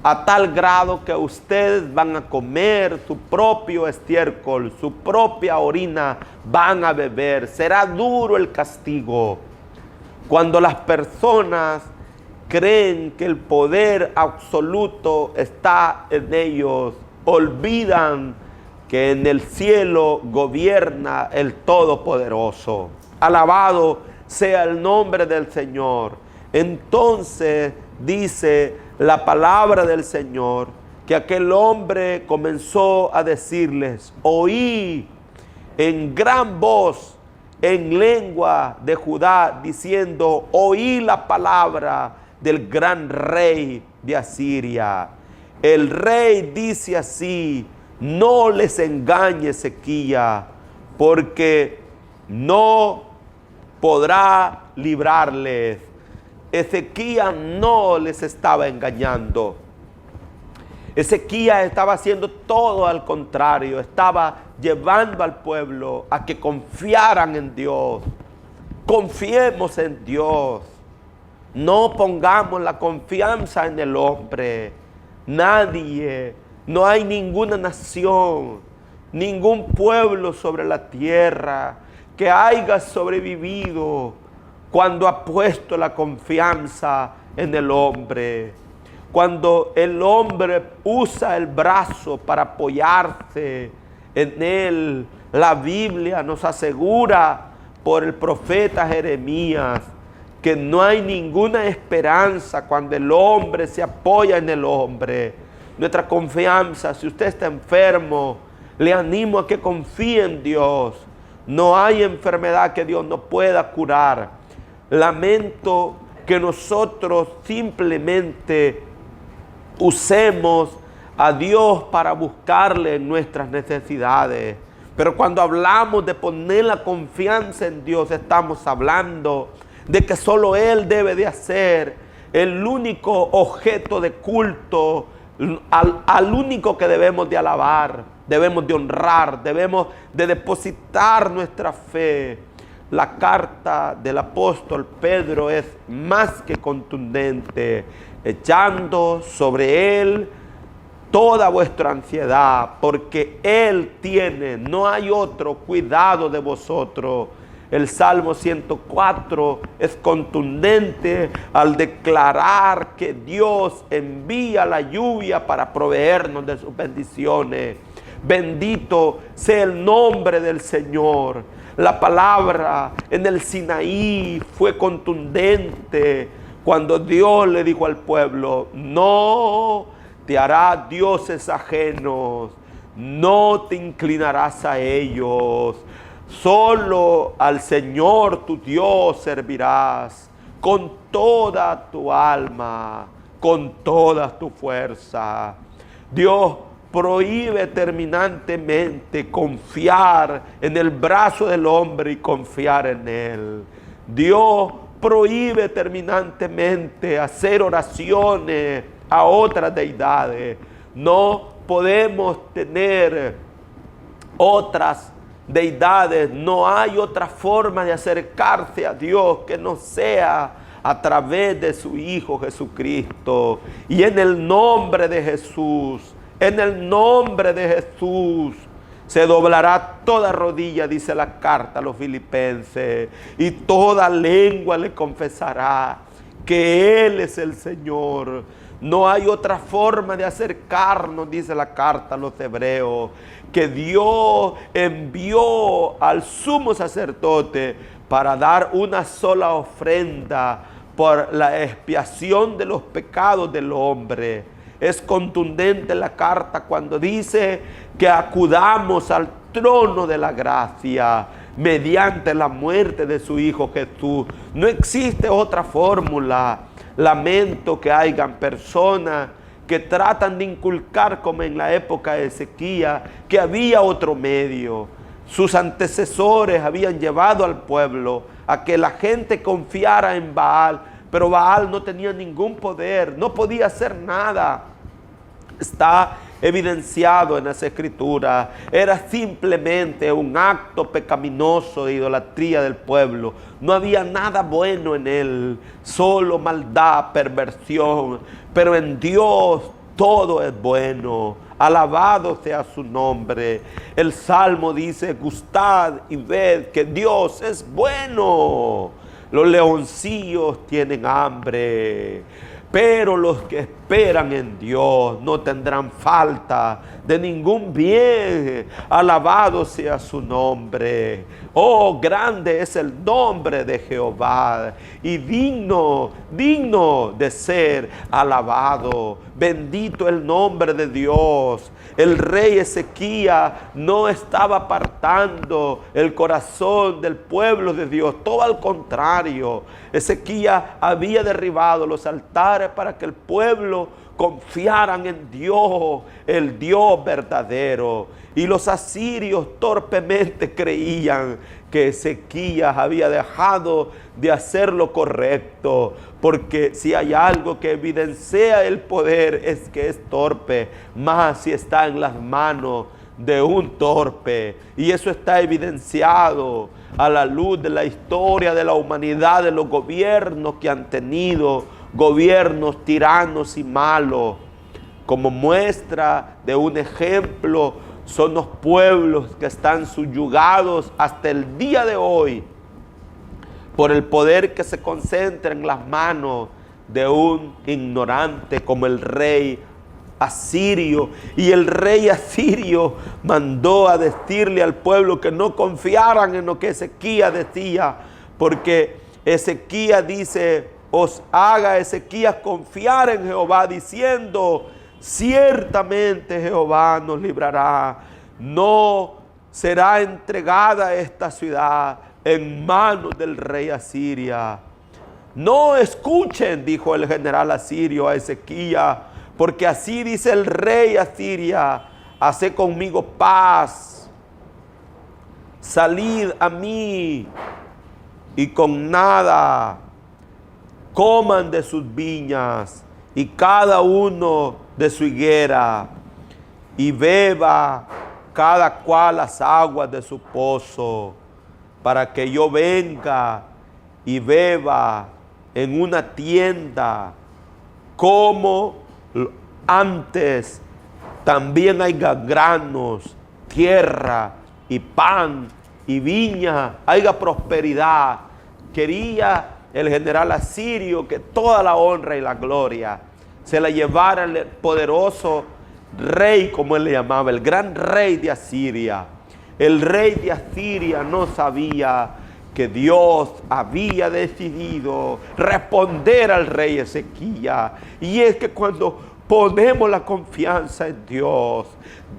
a tal grado que ustedes van a comer su propio estiércol, su propia orina van a beber. Será duro el castigo. Cuando las personas creen que el poder absoluto está en ellos, olvidan que en el cielo gobierna el Todopoderoso. Alabado sea el nombre del Señor. Entonces dice la palabra del Señor que aquel hombre comenzó a decirles: oí en gran voz, en lengua de Judá, diciendo: oí la palabra del gran rey de Asiria. El rey dice así: no les engañe Ezequías, porque no podrá librarles. Ezequías no les estaba engañando. Ezequías estaba haciendo todo al contrario. Estaba llevando al pueblo a que confiaran en Dios. Confiemos en Dios. No pongamos la confianza en el hombre. Nadie, no hay ninguna nación, ningún pueblo sobre la tierra que haya sobrevivido cuando ha puesto la confianza en el hombre. Cuando el hombre usa el brazo para apoyarse en él, la Biblia nos asegura por el profeta Jeremías que no hay ninguna esperanza cuando el hombre se apoya en el hombre. Nuestra confianza, si usted está enfermo, le animo a que confíe en Dios. No hay enfermedad que Dios no pueda curar. Lamento que nosotros simplemente usemos a Dios para buscarle en nuestras necesidades. Pero cuando hablamos de poner la confianza en Dios, estamos hablando de que solo Él debe de ser el único objeto de culto, al único que debemos de alabar, debemos de honrar, debemos de depositar nuestra fe. La carta del apóstol Pedro es más que contundente, echando sobre Él toda vuestra ansiedad, porque Él tiene, no hay otro, cuidado de vosotros. El Salmo 104 es contundente al declarar que Dios envía la lluvia para proveernos de sus bendiciones. Bendito sea el nombre del Señor. La palabra en el Sinaí fue contundente cuando Dios le dijo al pueblo: no te hará dioses ajenos, no te inclinarás a ellos. Solo al Señor tu Dios servirás con toda tu alma, con toda tu fuerza. Dios prohíbe terminantemente confiar en el brazo del hombre y confiar en él. Dios prohíbe terminantemente hacer oraciones a otras deidades. No podemos tener otras deidades, no hay otra forma de acercarse a Dios que no sea a través de su Hijo Jesucristo. Y en el nombre de Jesús, en el nombre de Jesús, se doblará toda rodilla, dice la carta a los Filipenses, y toda lengua le confesará que Él es el Señor. No hay otra forma de acercarnos, dice la carta a los Hebreos, que Dios envió al sumo sacerdote para dar una sola ofrenda por la expiación de los pecados del hombre. Es contundente la carta cuando dice que acudamos al trono de la gracia mediante la muerte de su Hijo Jesús. No existe otra fórmula. Lamento que hayan personas que tratan de inculcar, como en la época de Ezequías, que había otro medio. Sus antecesores habían llevado al pueblo a que la gente confiara en Baal, pero Baal no tenía ningún poder, no podía hacer nada. Está evidenciado en las Escrituras. Era simplemente un acto pecaminoso de idolatría del pueblo. No había nada bueno en él, solo maldad, perversión. Pero en Dios todo es bueno. Alabado sea su nombre. El Salmo dice: gustad y ved que Dios es bueno. Los leoncillos tienen hambre, pero los que esperan en Dios no tendrán falta de ningún bien. Alabado sea su nombre. Oh, grande es el nombre de Jehová y digno de ser alabado. Bendito el nombre de Dios. El rey Ezequías no estaba apartando el corazón del pueblo de Dios. Todo al contrario. Ezequías había derribado los altares para que el pueblo confiaran en Dios, el Dios verdadero. Y los asirios torpemente creían que Ezequías había dejado de hacer lo correcto, porque si hay algo que evidencia el poder es que es torpe, más si está en las manos de un torpe. Y eso está evidenciado a la luz de la historia de la humanidad, de los gobiernos que han tenido, gobiernos tiranos y malos. Como muestra de un ejemplo son los pueblos que están subyugados hasta el día de hoy por el poder que se concentra en las manos de un ignorante como el rey asirio. Y el rey asirio mandó a decirle al pueblo que no confiaran en lo que Ezequías decía, porque Ezequías dice: os haga Ezequías confiar en Jehová, diciendo: ciertamente Jehová nos librará, no será entregada esta ciudad en manos del rey asiria. No escuchen, dijo el general asirio a Ezequías, porque así dice el rey asiria: haced conmigo paz, salid a mí y con nada coman de sus viñas y cada uno de su higuera, y beba cada cual las aguas de su pozo, para que yo venga y beba en una tienda como antes. También hay granos, tierra y pan y viña, haya prosperidad. Quería el general asirio que toda la honra y la gloria se la llevara el poderoso rey, como él le llamaba, el gran rey de Asiria. El rey de Asiria no sabía que Dios había decidido responder al rey Ezequías. Y es que cuando ponemos la confianza en Dios,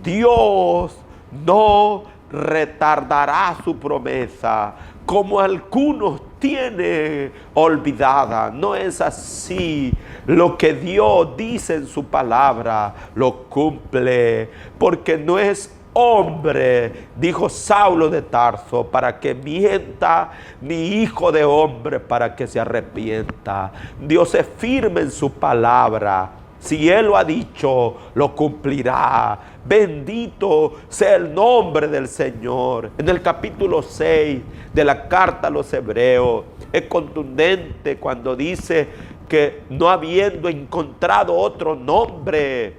Dios no retardará su promesa, como algunos tienen olvidada. No es así. Lo que Dios dice en su palabra, lo cumple, porque no es hombre, dijo Saulo de Tarso, para que mienta, ni hijo de hombre para que se arrepienta. Dios es firme en su palabra. Si Él lo ha dicho, lo cumplirá. Bendito sea el nombre del Señor. En el capítulo 6 de la carta a los Hebreos, es contundente cuando dice que no habiendo encontrado otro nombre,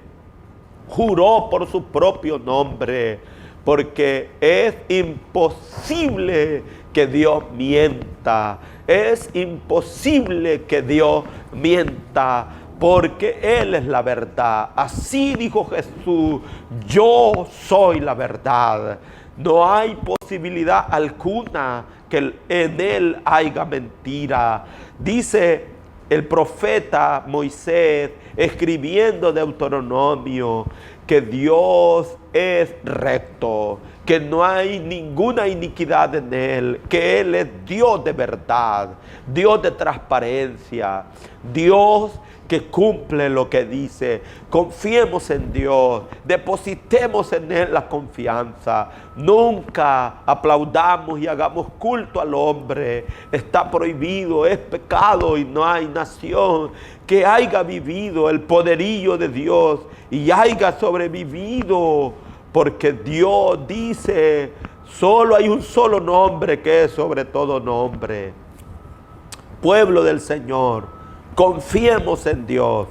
juró por su propio nombre, porque es imposible que Dios mienta. Es imposible que Dios mienta, porque Él es la verdad. Así dijo Jesús: yo soy la verdad. No hay posibilidad alguna que en Él haya mentira. Dice el profeta Moisés, escribiendo Deuteronomio, que Dios es recto, que no hay ninguna iniquidad en Él, que Él es Dios de verdad, Dios de transparencia, Dios que cumple lo que dice. Confiemos en Dios, depositemos en Él la confianza. Nunca aplaudamos y hagamos culto al hombre. Está prohibido, es pecado, y no hay nación que haya vivido el poderío de Dios y haya sobrevivido, porque Dios dice: solo hay un solo nombre que es sobre todo nombre. Pueblo del Señor, confiemos en Dios.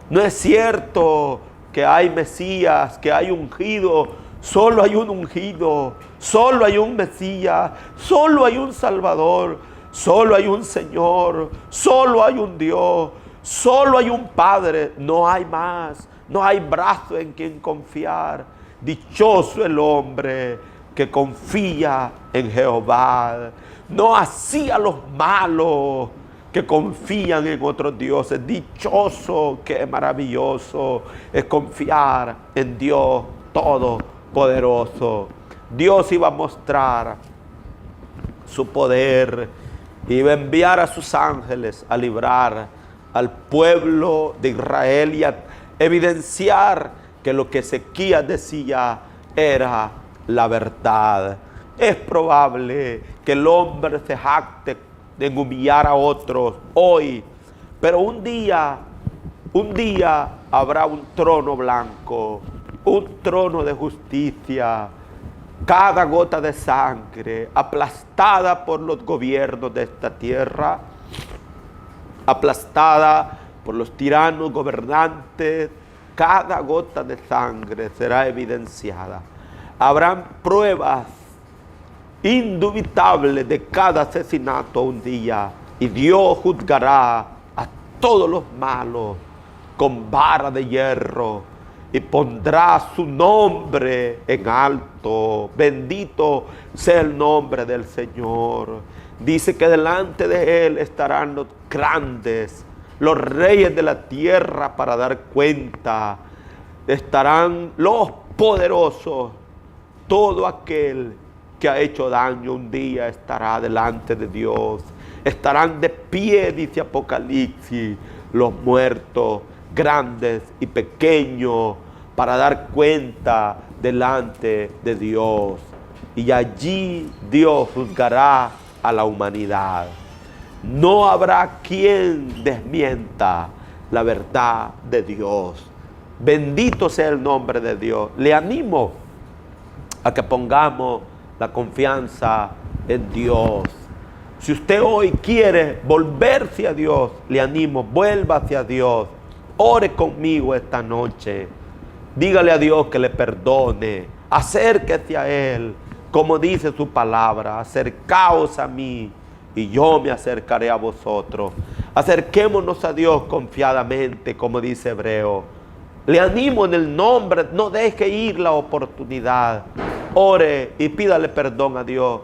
No es cierto que hay Mesías, que hay ungido. Solo hay un ungido, solo hay un Mesías, solo hay un Salvador, solo hay un Señor, solo hay un Dios, solo hay un Padre. No hay más, no hay brazo en quien confiar. Dichoso el hombre que confía en Jehová. No así a los malos que confían en otros dioses. Dichoso, qué maravilloso es confiar en Dios Todopoderoso. Dios iba a mostrar su poder, iba a enviar a sus ángeles a librar al pueblo de Israel y a evidenciar que lo que Ezequías decía era la verdad. Es probable que el hombre se jacte en humillar a otros hoy, pero un día habrá un trono blanco, un trono de justicia. Cada gota de sangre aplastada por los gobiernos de esta tierra, aplastada por los tiranos gobernantes, cada gota de sangre será evidenciada. Habrán pruebas indubitables de cada asesinato un día, y Dios juzgará a todos los malos con vara de hierro y pondrá su nombre en alto. Bendito sea el nombre del Señor. Dice que delante de Él estarán los grandes, los reyes de la tierra para dar cuenta. Estarán los poderosos. Todo aquel que ha hecho daño un día estará delante de Dios. Estarán de pie, dice Apocalipsis, los muertos, grandes y pequeños, para dar cuenta delante de Dios. Y allí Dios juzgará a la humanidad. No habrá quien desmienta la verdad de Dios. Bendito sea el nombre de Dios. Le animo a que pongamos la confianza en Dios. Si usted hoy quiere volverse a Dios, le animo, vuelva hacia Dios. Ore conmigo esta noche. Dígale a Dios que le perdone. Acérquese a Él, como dice su palabra. Acercaos a mí y yo me acercaré a vosotros. Acerquémonos a Dios confiadamente, como dice Hebreo. Le animo en el nombre, no deje ir la oportunidad. Ore y pídale perdón a Dios.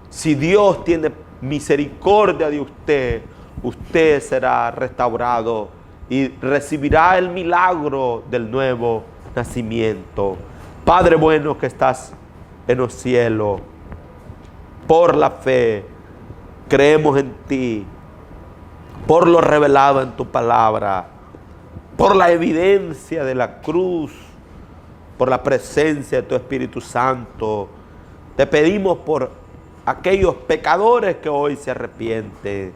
Si Dios tiene misericordia de usted, usted será restaurado y recibirá el milagro del nuevo nacimiento. Padre bueno que estás en los cielos, por la fe creemos en ti, por lo revelado en tu palabra, por la evidencia de la cruz, por la presencia de tu Espíritu Santo. Te pedimos por aquellos pecadores que hoy se arrepienten.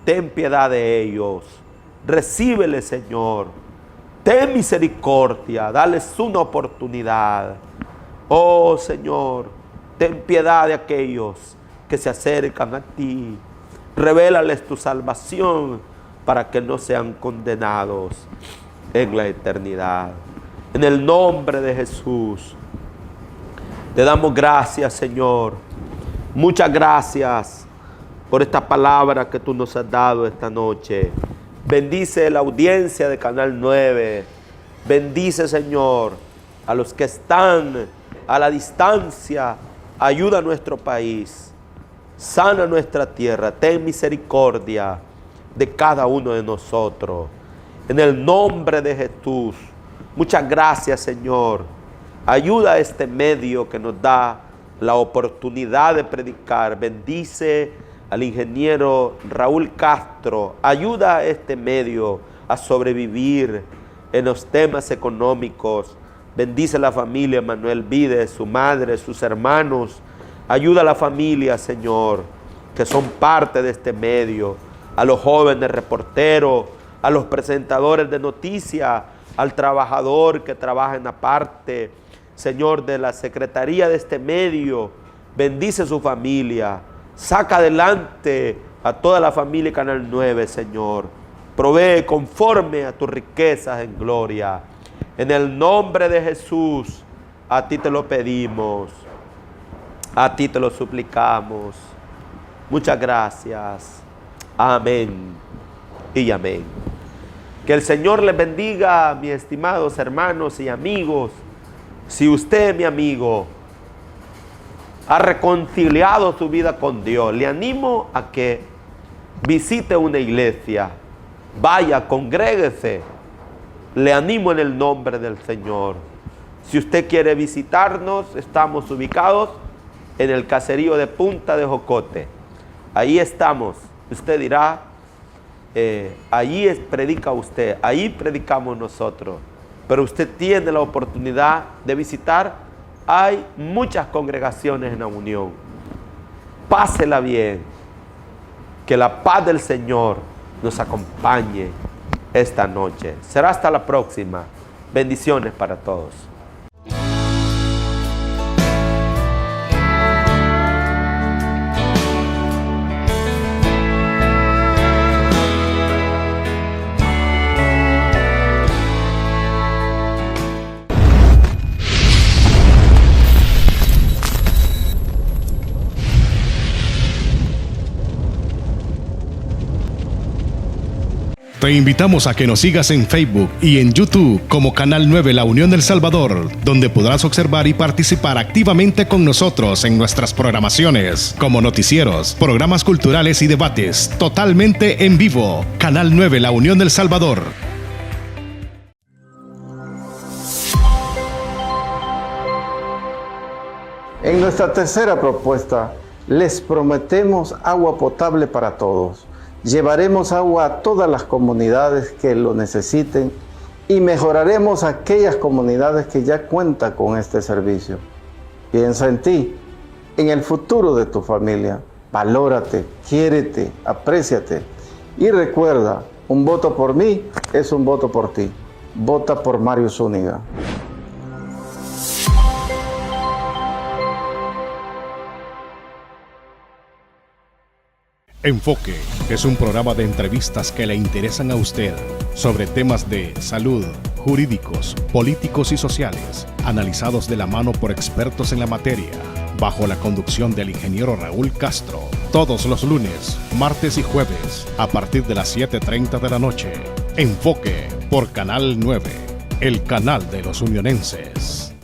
Ten piedad de ellos. Recíbeles, Señor. Ten misericordia. Dales una oportunidad. Oh, Señor, ten piedad de aquellos que se acercan a ti. Revélales tu salvación para que no sean condenados en la eternidad. En el nombre de Jesús, te damos gracias, Señor. Muchas gracias por esta palabra que tú nos has dado esta noche. Bendice la audiencia de Canal 9. Bendice, Señor, a los que están a la distancia. Ayuda a nuestro país. Sana nuestra tierra. Ten misericordia de cada uno de nosotros. En el nombre de Jesús. Muchas gracias, Señor. Ayuda a este medio que nos da la oportunidad de predicar. Bendice al ingeniero Raúl Castro. Ayuda a este medio a sobrevivir en los temas económicos. Bendice a la familia Manuel Vides, su madre, sus hermanos. Ayuda a la familia, Señor, que son parte de este medio. A los jóvenes reporteros, a los presentadores de noticias, al trabajador que trabaja en la parte, Señor, de la secretaría de este medio. Bendice su familia. Saca adelante a toda la familia Canal 9, Señor. Provee conforme a tus riquezas en gloria. En el nombre de Jesús, a ti te lo pedimos. A ti te lo suplicamos. Muchas gracias. Amén y amén. Que el Señor les bendiga, mis estimados hermanos y amigos. Si usted, mi amigo, ha reconciliado su vida con Dios, le animo a que visite una iglesia. Vaya, congréguese. Le animo en el nombre del Señor. Si usted quiere visitarnos, estamos ubicados en el caserío de Punta de Jocote. Ahí estamos. Usted dirá, allí predica usted, ahí predicamos nosotros. Pero usted tiene la oportunidad de visitar. Hay muchas congregaciones en la Unión. Pásela bien. Que la paz del Señor nos acompañe esta noche. Será hasta la próxima. Bendiciones para todos. Te invitamos a que nos sigas en Facebook y en YouTube como Canal 9 La Unión del Salvador, donde podrás observar y participar activamente con nosotros en nuestras programaciones, como noticieros, programas culturales y debates, totalmente en vivo. Canal 9 La Unión del Salvador. En nuestra tercera propuesta, les prometemos agua potable para todos. Llevaremos agua a todas las comunidades que lo necesiten y mejoraremos aquellas comunidades que ya cuentan con este servicio. Piensa en ti, en el futuro de tu familia. Valórate, quiérete, apréciate. Y recuerda, un voto por mí es un voto por ti. Vota por Mario Zúñiga. Enfoque es un programa de entrevistas que le interesan a usted sobre temas de salud, jurídicos, políticos y sociales, analizados de la mano por expertos en la materia, bajo la conducción del ingeniero Raúl Castro, todos los lunes, martes y jueves, a partir de las 7:30 de la noche. Enfoque por Canal 9, el canal de los unionenses.